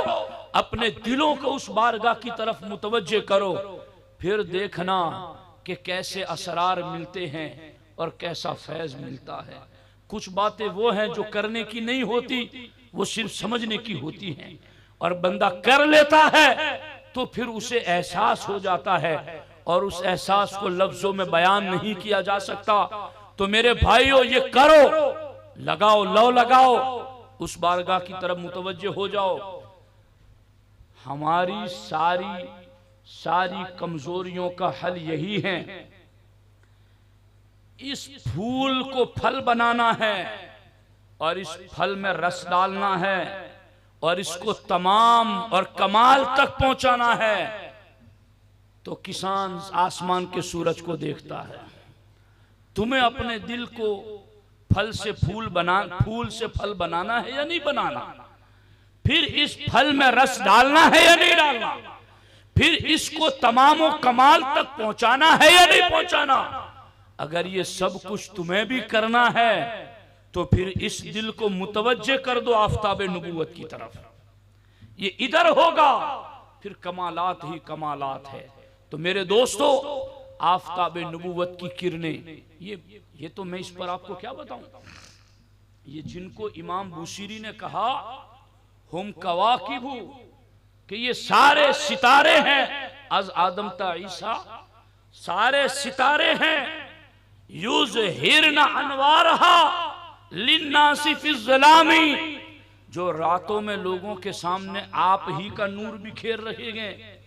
अपने दिलों को उस बारगाह की तरफ मुतवज्जे करो, फिर देखना कि कैसे असरार मिलते हैं और कैसा फैज मिलता है। कुछ बातें वो हैं जो करने की नहीं होती, वो सिर्फ समझने की होती हैं, और बंदा कर लेता है तो फिर उसे एहसास हो जाता है, और उस एहसास को लफ्जों में बयान नहीं किया जा सकता। तो मेरे भाइयों, ये करो, लगाओ, लो लगाओ, उस बारगाह की तरफ मुतवज्जे हो जाओ। हमारी सारी कमजोरियों का हल यही है, इस फूल को फल बनाना है और इस फल में रस डालना है और इसको तमाम और कमाल तक पहुंचाना है। तो किसान आसमान के सूरज को देखता है, तुम्हें अपने दिल को फल से फूल से फल बनाना है या नहीं बनाना, फिर इस फल में रस डालना है या नहीं डालना, फिर इसको तमाम कमाल तक पहुंचाना है या नहीं पहुंचाना। अगर ये सब कुछ तुम्हें भी करना है तो फिर इस दिल को मुतवज्जे कर दो आफताब नबूवत की तरफ। ये इधर होगा, फिर कमालात ही कमालात है। तो मेरे दोस्तों, आफताब नबूवत की किरणें, ये तो मैं इस पर आपको क्या बताऊं, ये जिनको इमाम बुसीरी ने कहा हम कवाकिबु, कि ये सारे सितारे हैं, अज आदम ता ईसा सारे सितारे हैं, युज़हिरना अनवारहा लिन्नासी फिज़्ज़लामी, जो रातों में लोगों के सामने आप ही का नूर बिखेर रहेंगे।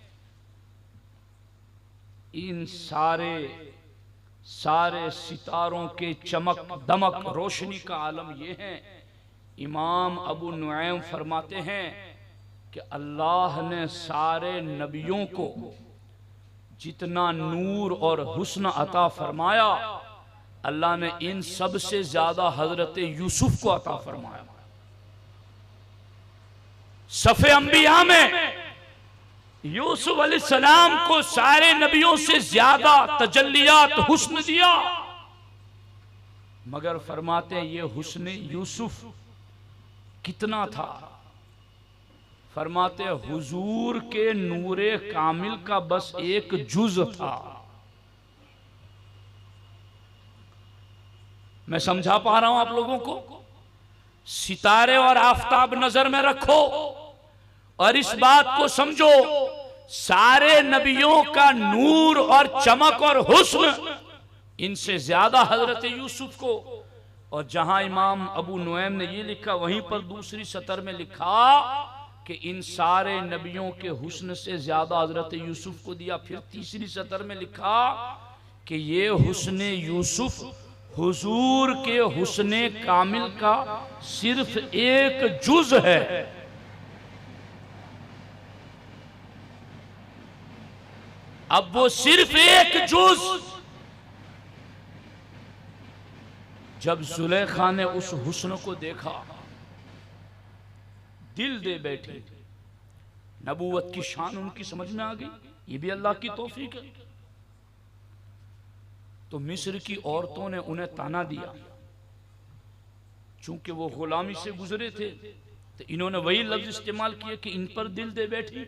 इन सारे सितारों के चमक दमक रोशनी का आलम ये है। इमाम अबू नुऐम फरमाते हैं कि अल्लाह ने सारे नबियों को जितना नूर और हुस्न अता फरमाया, अल्लाह ने इन सब से ज्यादा हजरत यूसुफ को अता फरमाया। सफ़े अंबिया में यूसुफ अलैहिस्सलाम को सारे नबियों से ज्यादा तजल्लियात हुस्न दिया, मगर फरमाते हैं ये हुस्न यूसुफ कितना था। फरमाते हुजूर के नूरे कामिल का बस एक जुज था। मैं समझा पा रहा हूं आप लोगों को। सितारे और आफताब नजर में रखो और इस बात को समझो, सारे नबियों का नूर और चमक और हुस्न इनसे ज्यादा हजरत यूसुफ को। और जहां इमाम अबू नुऐम ने ये लिखा, वहीं पर दूसरी सतर में लिखा कि इन सारे नबियों के हुस्न से ज्यादा हजरत यूसुफ को दिया। फिर तीसरी सतर में लिखा कि ये हुस्न यूसुफ हुजूर के हुस्ने कामिल का सिर्फ एक जुज है। अब वो सिर्फ एक जुज, जब जुलेखा ने उस हुस्न को देखा, दिल दे बैठी। नबूवत की शान उनकी समझ में आ गई, ये भी अल्लाह की तौफीक है। तो मिस्र की औरतों ने उन्हें ताना दिया, चूंकि वो गुलामी से गुजरे थे, तो इन्होंने वही लफ्ज इस्तेमाल किए कि इन पर दिल दे बैठी।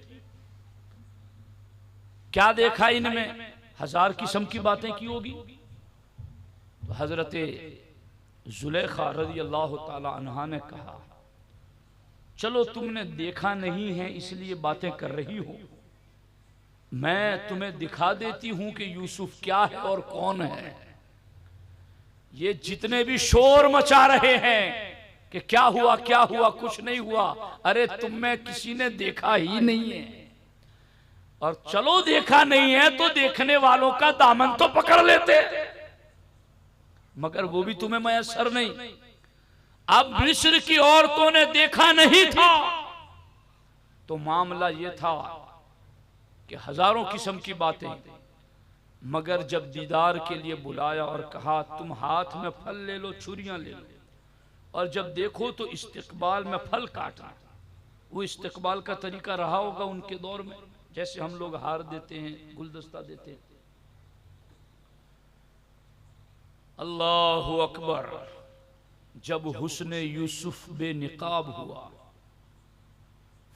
क्या देखा इनमें, हजार किस्म की बातें की होगी। तो हजरत जुलेखा रज़ी अल्लाह ताला अन्हा ने कहा, चलो तुमने देखा नहीं है इसलिए बातें कर रही हो, मैं तुम्हें दिखा देती हूं कि यूसुफ क्या है और कौन है। ये जितने भी शोर मचा रहे हैं कि क्या हुआ क्या हुआ, कुछ नहीं हुआ, अरे तुम में किसी ने देखा ही नहीं है। और चलो देखा नहीं है तो देखने वालों का दामन तो पकड़ लेते, मगर वो भी तुम्हें मयसर नहीं। अब मिस्र की औरतों ने देखा नहीं था तो मामला ये था कि हजारों किस्म की बातें, मगर जब दीदार के लिए बुलाया और कहा तुम हाथ में फल ले लो, छुरियां ले लो, और जब देखो तो इस्तिकबाल में फल काटना। वो इस्तिकबाल का तरीका रहा होगा उनके दौर में, जैसे हम लोग हार देते हैं, गुलदस्ता देते हैं। अल्लाहु अकबर। जब हुस्न यूसुफ बेनिकाब हुआ,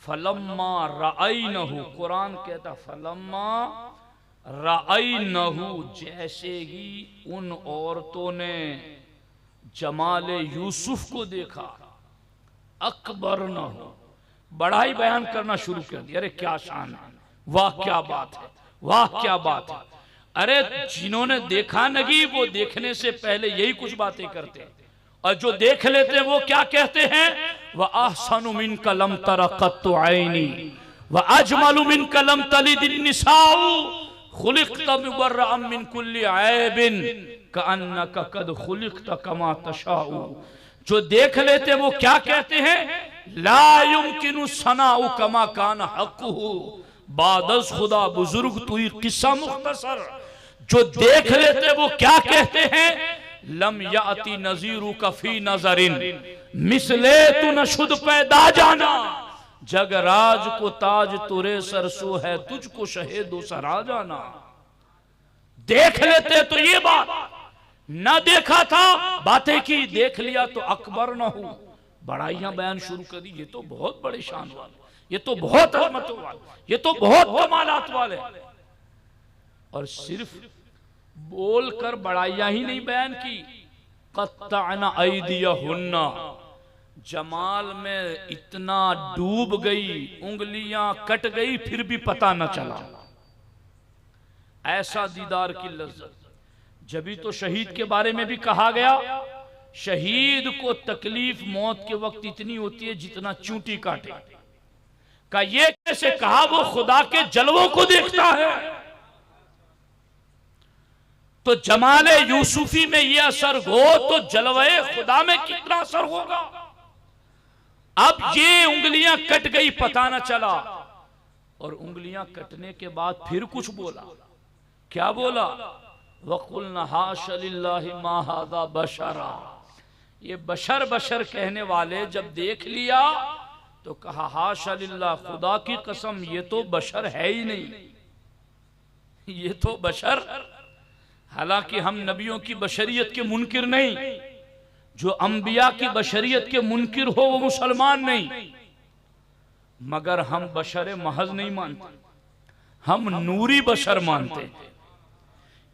फलम्मा राइनहु, कुरान कहता फलम्मा राइनहु, जैसे ही उन औरतों ने जमाले यूसुफ को देखा, अकबर न हो, बढ़ाई बयान करना शुरू कर दिया। अरे क्या शान है, वाह क्या बात है, वाह क्या बात है। अरे जिन्होंने देखा नहीं वो देखने से पहले यही कुछ बातें करते हैं, और जो देख लेते हैं वो क्या कहते हैं, वह अहसनु मिन कलम तरक़त्तु ऐनी व अजमलु मिन कलम तलिदिन निसाउ खुलिक़त मुबर्रअम मिन कुल्ली ऐबिन कअन्नका कद खुलिक़त कमा तशाउ। जो देख लेते हैं वो क्या कहते हैं, ला युमकिनु सनाउ कमा कान हक़्क़ुहु बादस खुदा बुजुर्ग तुई किस्सा मुख्तसर। जो देख लेते वो क्या कहते हैं, लम याती नजीरू कफी नजरिन मिसले तू नशुद पैदा जाना, जग राज को ताज तुरे सरसो है तुझको शहे दो सरा जाना। देख लेते तो ये बात, ना देखा था बातें की, देख लिया तो अकबर न हो, बड़ाइयां बयान शुरू कर दी। ये तो बहुत बड़े शान वाले, ये तो बहुत अजमतों वाले, ये तो बहुत कमालात वाले। और सिर्फ बोलकर बड़ाइयां ही नहीं बयान की, क़त्तअना ऐदियहुन्ना, जमाल में इतना डूब गई, उंगलियां कट गई, फिर भी पता न चला। ऐसा दीदार की लज्जत। जभी तो शहीद के बारे में भी कहा गया, शहीद को तकलीफ मौत के वक्त इतनी होती है जितना चूंटी काटे। का ये कैसे कहा, वो खुदा के जलवों को देखता है। तो जमाले यूसुफी में ये असर हो तो जलवे खुदा में कितना असर होगा। अब ये उंगलियां कट गई, पता न चला, और उंगलियां कटने के बाद फिर कुछ बोला। क्या बोला, वक़ुल्ना हाशा लिल्लाहि मा हाज़ा बशरा। ये बशर बशर कहने वाले जब देख लिया तो कहा हाशा लिल्लाह, खुदा की कसम ये तो बशर है ही नहीं, ये तो बशर। हालांकि हम नबियों की बशरियत के मुनकिर नहीं, जो अंबिया की बशरियत के मुनकिर हो वो मुसलमान नहीं, मगर हम बशर महज नहीं मानते, हम नूरी बशर मानते हैं।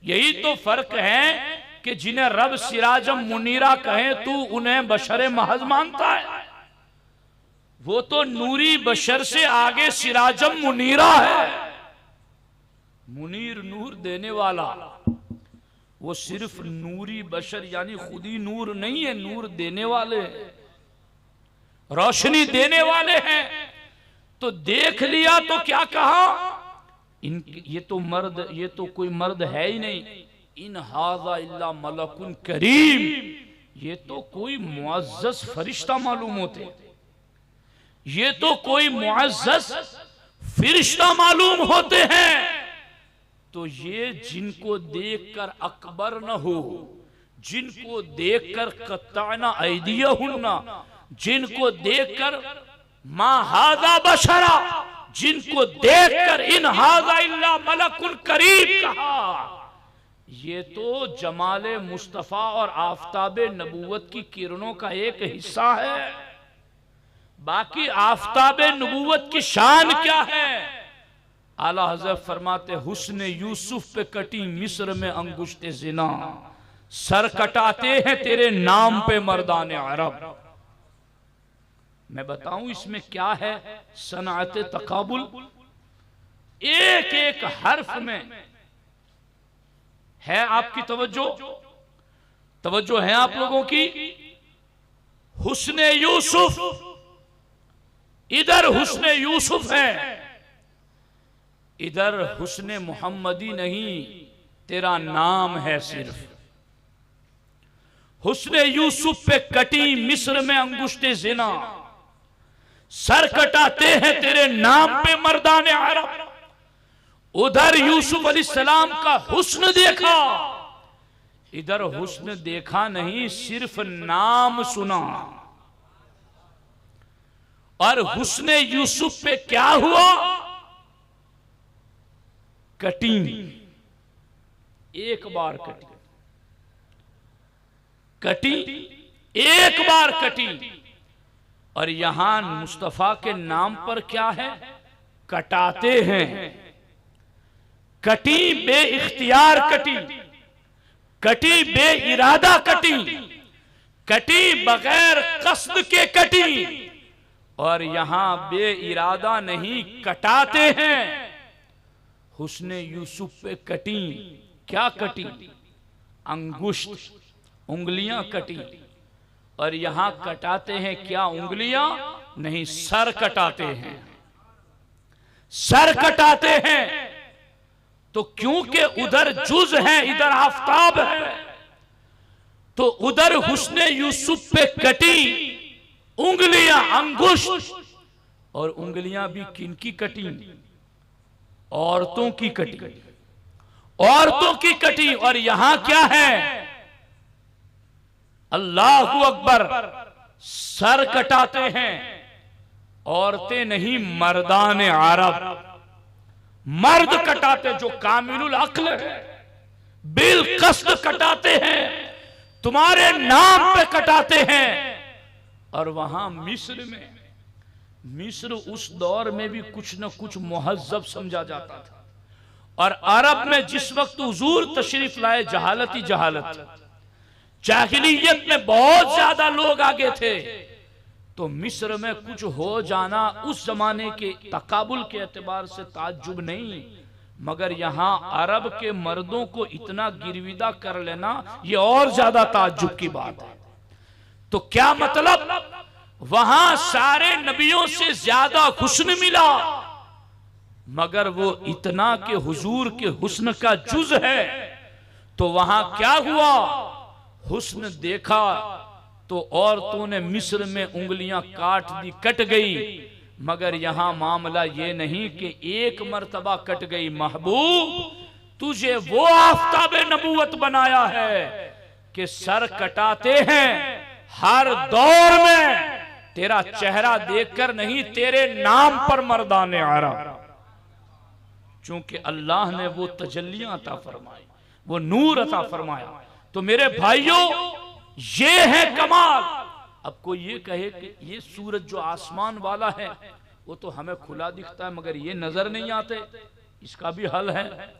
यही तो फर्क है कि जिन्हें रब सिराजम मुनीरा कहे तू उन्हें बशर महज मानता है, वो तो नूरी बशर से आगे सिराजम मुनीरा है। मुनीर नूर देने वाला, वो सिर्फ नूरी बशर यानी खुद ही नूर नहीं है, नूर देने वाले, रोशनी देने वाले हैं। तो देख लिया तो क्या कहा, ये तो मर्द, ये तो कोई मर्द है ही नहीं, इन हाज़ा इल्ला मलकुन करीम, ये तो कोई मुअज़्ज़ज़ फरिश्ता मालूम होते, ये तो कोई मुअज़्ज़ज़ फरिश्ता मालूम होते हैं। तो ये जिनको देखकर अकबर न हो, जिनको देखकर क़त्तअना ऐदियहुन्ना, जिनको देखकर मा हाज़ा बशरा, जिनको देखकर इन हाज़ा इल्ला मलकुल करीम कहा, ये तो जमाले मुस्तफ़ा और आफताबे नबूवत की किरणों का एक हिस्सा है। बाकी आफताबे नबूवत की शान क्या है। आला हज़रत फरमाते, हुस्न यूसुफ पे कटी मिस्र में अंगुश्ते ज़िना, सर कटाते हैं तेरे नाम पे मर्दाने अरब। मैं बताऊं इसमें क्या है सनात तकाबुल। एक एक हर्फ में है आपकी तवज्जो है आप लोगों की। हुस्ने यूसुफ, इधर हुस्ने यूसुफ है, इधर हुस्ने मोहम्मदी नहीं, तेरा नाम है सिर्फ। हुस्ने यूसुफ पे कटी मिस्र में अंगुष्टे ज़िना, सर कटाते हैं तेरे नाम पे मर्दाने अरब। उधर यूसुफ अलैहिस्सलाम का हुस्न देखा, इधर हुस्न देखा नहीं, सिर्फ नाम सुना। और हुस्ने यूसुफ पे क्या हुआ? कटी, एक बार कटी, एक बार कटी। और यहां मुस्तफा के नाम पर क्या है? कटाते हैं। कटी बे इख्तियार कटी, कटी बे इरादा कटी, कटी बगैर कस्द के कटी। और यहां बे इरादा नहीं, कटाते हैं। हुस्ने यूसुफ पे कटी, क्या कटी? अंगुष्ठ, उंगलियां कटी। और यहां कटाते हैं क्या? उंगलियां नहीं, सर कटाते हैं, सर कटाते हैं। तो क्योंकि उधर जुज है, इधर आफताब है, तो उधर हुस्ने यूसुफ पे कटी उंगलियां, अंगुष्ठ। और उंगलियां भी किनकी कटी? औरतों की कटी, औरतों की कटी। और यहां क्या है? अल्लाहु अकबर, सर कटाते हैं, औरतें नहीं, मर्दाने अरब, मर्द कटाते जो कामिलुल अक्ल है, बिलकस्द कटाते हैं, तुम्हारे नाम पे कटाते हैं। और वहां मिस्र में, मिस्र उस दौर में भी कुछ न कुछ मुहज्जब समझा जाता था। और अरब में जिस वक्त हुजूर तशरीफ लाए, जहालत ही जहालत, जाहिलियत में बहुत ज्यादा लोग आगे थे। तो मिस्र में कुछ हो जाना उस जमाने के तकाबुल के एतबार से ताज्जुब नहीं, मगर यहां अरब के मर्दों को इतना गिरविदा कर लेना, यह और ज्यादा ताज्जुब की बात है। तो क्या मतलब? वहां सारे नबियों से ज्यादा हुस्न मिला, मगर वो इतना के हुजूर के हुस्न का जुज है। तो वहां क्या हुआ? हुस्न देखा तो औरतों ने मिस्र में उंगलियां काट दी, कट गई। मगर यहां मामला ये नहीं कि एक मर्तबा कट गई। महबूब, तुझे वो आफताबे नबूवत बनाया है कि सर कटाते हैं हर दौर में, तेरा चेहरा देखकर नहीं, तेरे नाम पर मर्दाने अरब। चूंकि अल्लाह ने वो तजल्लियां अता फरमाई, वो नूर अता फरमाया। तो मेरे भाइयों, ये है कमाल। अब कोई ये कहे कि ये सूरज जो आसमान वाला है वो तो हमें खुला दिखता है, मगर ये नजर नहीं आते, इसका भी हल है।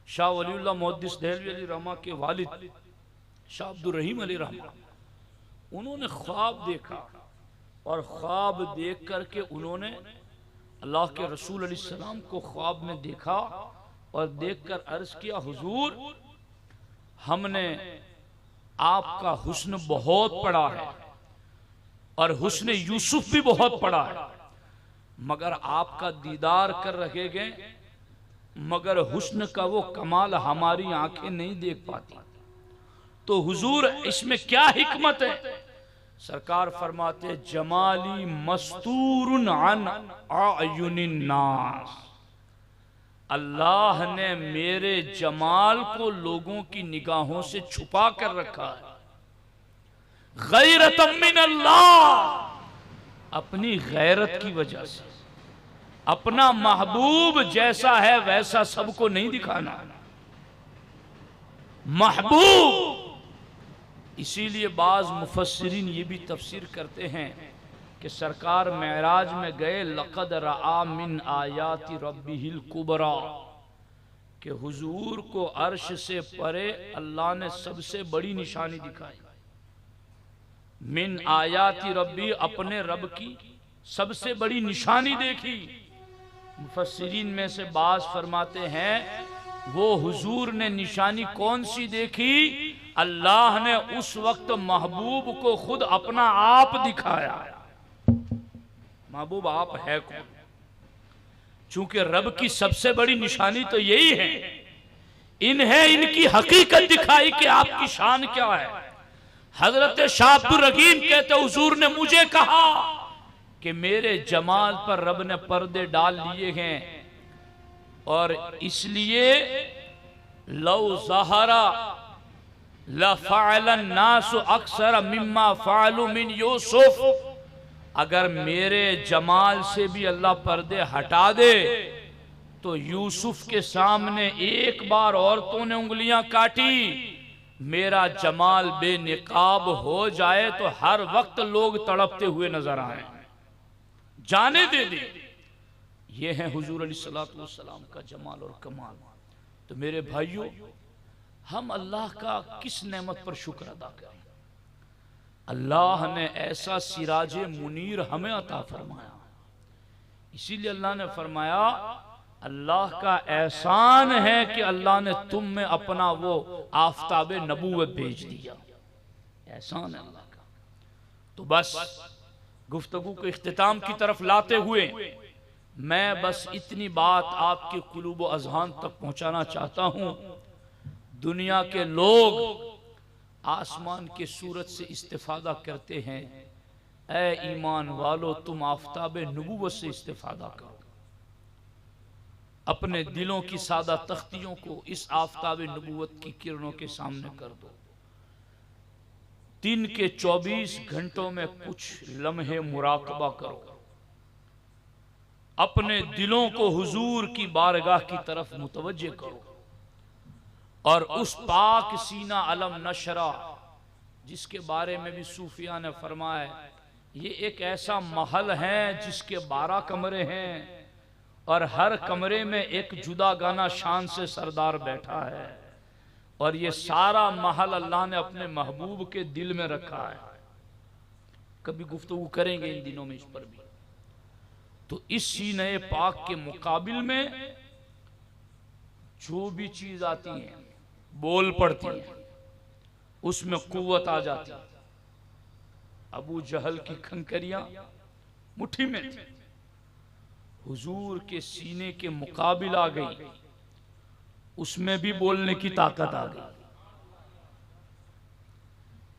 शाह वलीउल्लाह मुहद्दिस देहलवी अली रहमा के वालिद शाह अब्दुर रहीम अली रहमा, उन्होंने ख्वाब देखा। और ख्वाब देख करके उन्होंने अल्लाह के रसूल अलैहिस्सलाम को ख्वाब में देखा और देखकर अर्ज किया, हुजूर, हमने आपका हुस्न बहुत पढ़ा है और हुस्न यूसुफ भी बहुत पढ़ा है, मगर आपका दीदार कर रहे गए, मगर हुस्न का वो कमाल हमारी आंखें नहीं देख पाती। तो हुजूर, इसमें क्या हिकमत है? सरकार फरमाते, जमाली मस्तूरुन अन आयुनिन नास, अल्लाह ने मेरे जमाल को लोगों की निगाहों से छुपा कर रखा है। गैरतम मिन अल्लाह, अपनी गैरत की वजह से। अपना महबूब जैसा है वैसा सबको नहीं दिखाना। महबूब, इसीलिए बाज मुफस्सिरीन ये भी तफसीर करते हैं कि सरकार मेराज में गए, लक़द रआ मिन आयाति रब्बिहिल कुबरा, कि हुजूर को अर्श से परे अल्लाह ने सबसे बड़ी निशानी दिखाई। मिन आयाति रब्बी, अपने रब की सबसे बड़ी निशानी देखी। मुफस्सिरीन में से बाज फरमाते हैं वो हुजूर ने निशानी कौन सी देखी? अल्लाह ने उस वक्त महबूब को खुद अपना आप दिखाया। महबूब आप है कौन? चूंकि रब की सबसे बड़ी निशानी तो यही है, इन्हें इनकी हकीकत दिखाई कि आपकी शान क्या है। हजरत शाह अब्दुल रहीम कहते हुजूर ने मुझे कहा कि मेरे जमाल पर रब ने पर्दे डाल लिए हैं और इसलिए लौ ज़हरा लफ़अलन नासु अक्सर मिम्मा फ़अलु मिन यूसुफ, अगर मेरे जमाल से भी अल्लाह पर्दे हटा दे तो यूसुफ के सामने एक बार औरतों ने उंगलियां काटी, मेरा जमाल बेनिकाब हो जाए तो हर वक्त लोग तड़पते हुए नजर आए, जाने दे दे। ये है हुजूर अलैहिस्सलातु वस्सलाम का जमाल और कमाल। तो मेरे भाइयों, हम अल्लाह का किस नेमत पर शुक्र अदा करें? अल्लाह ने ऐसा सिराज मुनीर हमें अता फरमाया। इसीलिए अल्लाह ने फरमाया अल्लाह का एहसान है कि अल्लाह ने तुम में अपना वो आफताब नबूवत भेज दिया। एहसान है अल्लाह का। तो बस गुफ्तगू के इख्तिताम की तरफ लाते हुए मैं बस इतनी बात आपके कुलूब व अज़हान तक पहुंचाना चाहता हूं। दुनिया के लोग आसमान के सूरज से इस्तिफादा करते हैं, ए ईमान वालो तुम आफताब नबूवत से इस्तिफादा करो। अपने दिलों की सादा तख्तियों को इस आफताब नबूवत की किरणों के सामने कर दो। दिन के 24 घंटों में कुछ लम्हे मुराकबा करो। अपने दिलों को हुजूर की बारगाह की तरफ मुतवज्जे करो और उस पाक सीना अलम नशरा जिसके बारे में भी सूफिया ने फरमाया ये एक ऐसा महल है जिसके 12 कमरे हैं और हर कमरे में एक जुदा गाना शान से सरदार बैठा है और ये सारा महल अल्लाह ने अपने महबूब के दिल में रखा है। कभी गुफ्तगू करेंगे इन दिनों में इस पर भी। तो इस सीने पाक के मुकाबिल में जो भी चीज आती है बोल पड़ती है, उसमें कुव्वत आ जाती है। अबू जहल की खंकरियां मुट्ठी में थी, हुजूर के सीने के मुकाबिल आ गई, उसमें भी बोलने की ताकत आ गई।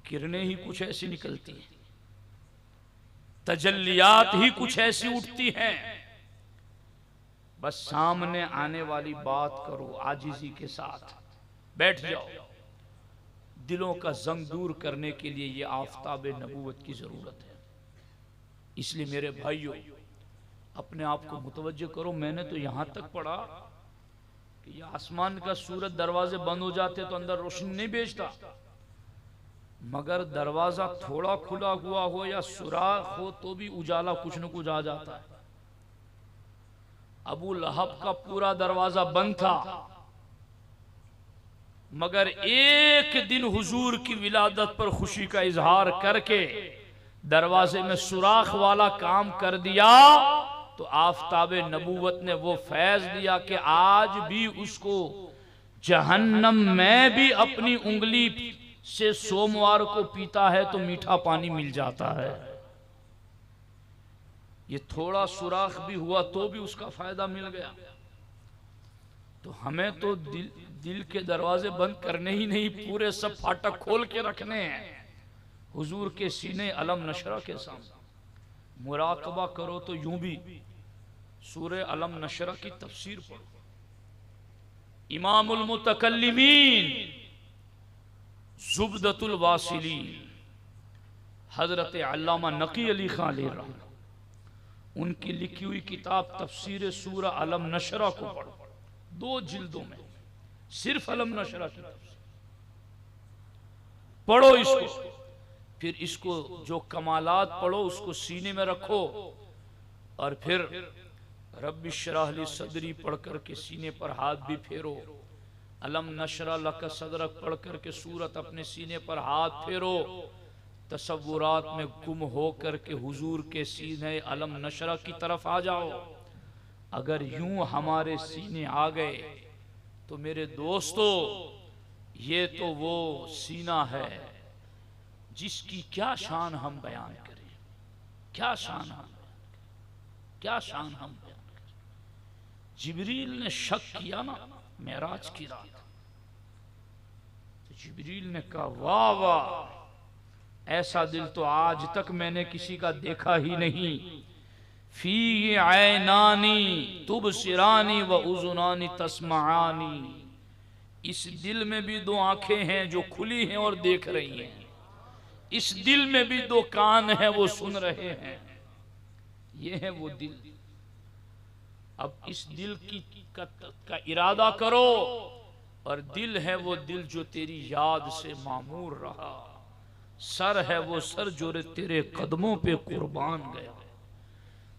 किरणें ही कुछ ऐसी निकलती हैं, तजल्लियात ही कुछ ऐसी उठती हैं। बस सामने आने वाली बात करो, आजिज़ी के साथ बैठ जाओ। दिलों का जंग दूर करने के लिए ये आफताब नबूवत की जरूरत है। इसलिए मेरे भाइयों, अपने आप को मुतवज्जे करो। मैंने तो यहां तक पढ़ा कि ये आसमान का सूरज दरवाजे बंद हो जाते तो अंदर रोशनी नहीं भेजता, मगर दरवाजा थोड़ा खुला हुआ हो या सुराख हो तो भी उजाला कुछ न कुछ आ जाता है। अबू लहब का पूरा दरवाजा बंद था, मगर एक दिन हुजूर की विलादत पर खुशी का इजहार करके दरवाजे में सुराख वाला काम कर दिया तो आफताब नबूवत ने वो फैज दिया कि आज भी उसको जहन्नम में भी अपनी उंगली से सोमवार को पीता है तो मीठा पानी मिल जाता है। ये थोड़ा सुराख भी हुआ तो भी उसका फायदा मिल गया। तो हमें तो दिल के दरवाजे बंद करने ही नहीं, पूरे सब फाटक खोल के रखने हैं हुजूर के सीने अलम नशरा के सामने। मुराकबा करो तो यूं भी सूरे अलम नशरा की तफसीर पढ़ो। इमामुल मुतकल्लिमीन जुबदतुल वासिलीन हजरत अल्लामा नकी अली खान अलैहि उनकी लिखी हुई किताब तफसीर सूरा अलम नशरा को पढ़ो, 2 जिल्दों में सिर्फ अलम नशरा की तफसीर पढ़ो। इसको फिर इसको जो कमालात पढ़ो उसको सीने में रखो और फिर रब्बि इश्रह ली सदरी पढ़ कर के सीने पर हाथ भी फेरो। अलम नशरा लक सदरक पढ़ कर के सूरत अपने सीने पर हाथ फेरो तसव्वुरात में गुम हो कर के हुजूर के सीने अलम नशरा की तरफ आ जाओ। अगर यूं हमारे सीने आ गए तो मेरे दोस्तों, ये तो वो सीना है जिसकी क्या शान हम बयान करें, क्या शान हम क्या शान हम बयान करें। जिब्रील ने शक किया ना मेराज की रात, तो जिब्रील ने कहा वाह वाह, ऐसा दिल तो आज तक मैंने किसी का देखा ही नहीं। फी ऐनानी तुबसिरानी व उज़ुनानी तस्माआनी, इस दिल में भी दो आंखें हैं जो खुली हैं और देख रही हैं, इस दिल में भी दो कान हैं वो सुन रहे हैं। ये है वो दिल। अब इस दिल का इरादा करो, और दिल है वो दिल जो तेरी याद से मामूर रहा, सर है वो सर जो तेरे कदमों पे कुर्बान गया।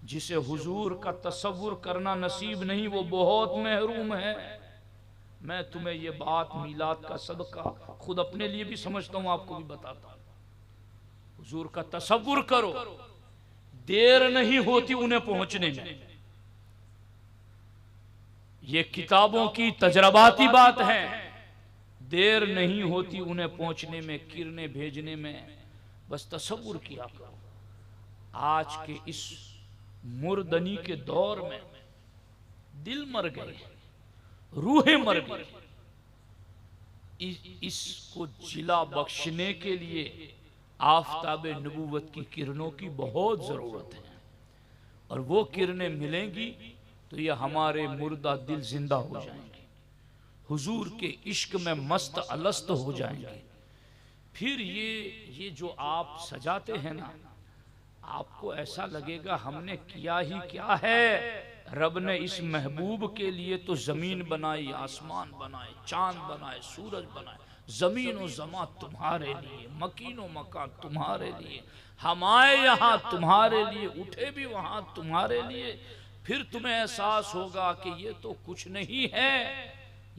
जिसे हुजूर का तसव्वुर करना नसीब नहीं वो बहुत महरूम है। मैं तुम्हें ये बात मीलाद का सदका खुद अपने लिए भी समझता हूं, आपको भी बताता हूं। हुजूर का तसव्वुर करो, देर नहीं होती उन्हें पहुंचने में। ये किताबों की तजरबाती बात है, देर नहीं होती उन्हें पहुंचने में, किरणें भेजने में। बस तसव्वुर किया करो। आज के इस मुर्दनी के दौर में दिल मर गए, रूहें मर गई। इसको जिला बख्शने के लिए आफताब नबूवत की किरणों की बहुत जरूरत है, और वो किरणें मिलेंगी तो ये हमारे मुर्दा दिल जिंदा हो जाएंगे, हुजूर के इश्क में मस्त अलस्त हो जाएंगे। फिर ये जो आप सजाते हैं ना, आपको ऐसा लगेगा हमने किया ही क्या है। रब ने इस महबूब के लिए तो जमीन बनाई, आसमान बनाए, चांद बनाए, सूरज बनाए। जमीन और जमा तुम्हारे लिए, मकीनो मकान तुम्हारे लिए, हम आए यहाँ तुम्हारे लिए, उठे भी वहां तुम्हारे लिए। फिर तुम्हें एहसास होगा कि ये तो कुछ नहीं है,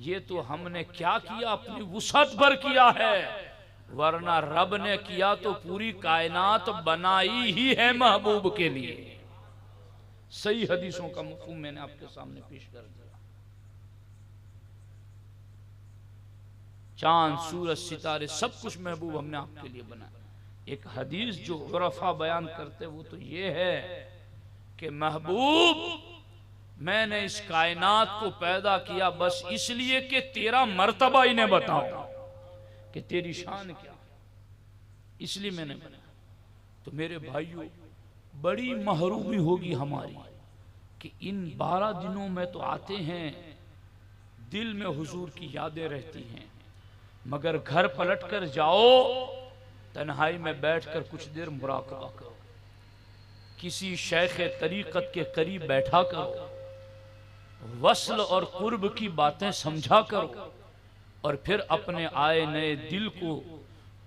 ये तो हमने क्या किया, अपनी वुसअत भर किया है, वरना रब ने किया तो पूरी कायनात बनाई ही है महबूब के लिए। सही हदीसों का मफ़हूम मैंने आपके सामने पेश कर दिया। चांद, सूरज, सितारे सब कुछ महबूब हमने आपके लिए बनाया। एक हदीस जो उरफा बयान करते वो तो ये है कि महबूब, मैंने इस कायनात को पैदा किया बस इसलिए कि तेरा मर्तबा इन्हें बताऊं कि तेरी शान क्या, इसलिए मैंने बनाया। तो मेरे भाइयों, बड़ी महरूमी होगी हमारी कि इन 12 दिनों में तो आते हैं, दिल में हुजूर की यादें रहती हैं, मगर घर पलट कर जाओ, तन्हाई में बैठकर कुछ देर मुराकबा करो, किसी शेख तरीक़त के करीब बैठा करो, वस्ल और कुर्ब की बातें समझा करो, और फिर अपने आए नए दिल को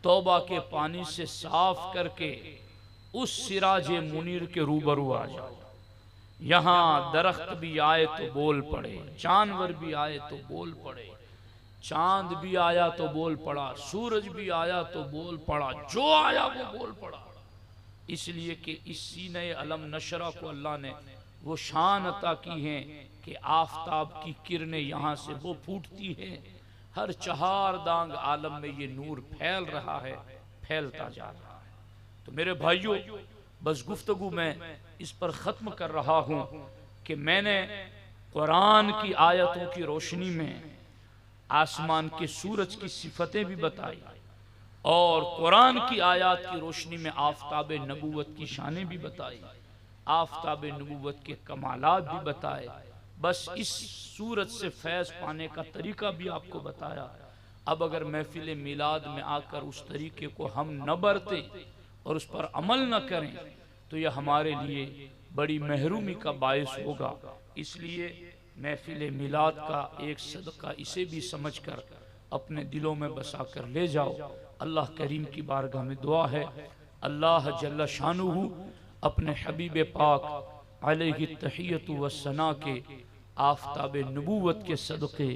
तौबा के पानी से साफ करके उस सिराज मुनीर के रूबरू आ जाओ। यहाँ दरख्त भी आए तो बोल पड़े, जानवर भी आए तो बोल पड़े, चांद भी आया तो बोल पड़ा, सूरज भी आया तो बोल पड़ा, जो आया वो बोल पड़ा। इसलिए कि इस सीने अलम नशरा को अल्लाह ने वो शान अता की है कि आफताब की किरणें यहाँ से वो फूटती है, हर चहार दांग आलम में ये नूर फैल रहा है, फैलता जा रहा है। तो मेरे भाइयों, बस गुफ्तगू में इस पर ख़त्म कर रहा हूँ कि मैंने कुरान की आयतों की रोशनी में आसमान के सूरज की सिफतें भी बताई, और कुरान की आयत की रोशनी में आफताब नबूवत की शानें भी बताई, आफताब नबूवत के कमालात भी बताए। बस इस सूरज से फैज़ पाने का तरीका भी आपको बताया। अब अगर महफिल मिलाद में आकर उस तरीके को हम न बरते और उस पर अमल न करें तो यह हमारे लिए बड़ी महरूमी का बायस होगा। इसलिए महफिल मिलाद का एक सदका इसे भी समझकर अपने दिलों में बसा कर ले जाओ। अल्लाह करीम की बारगाह में दुआ है, अल्लाह जल्ल शानुहु अपने हबीब पाक अलैहि तहियतु वस्सना के आफताब नबूवत के सदक़े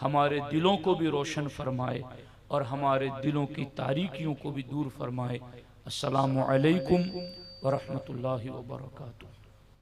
हमारे दिलों को भी रोशन फरमाए और हमारे दिलों की तारीकियों को भी दूर फरमाए। अस्सलामु अलैकुम व रहमतुल्लाहि व बरकातुहू।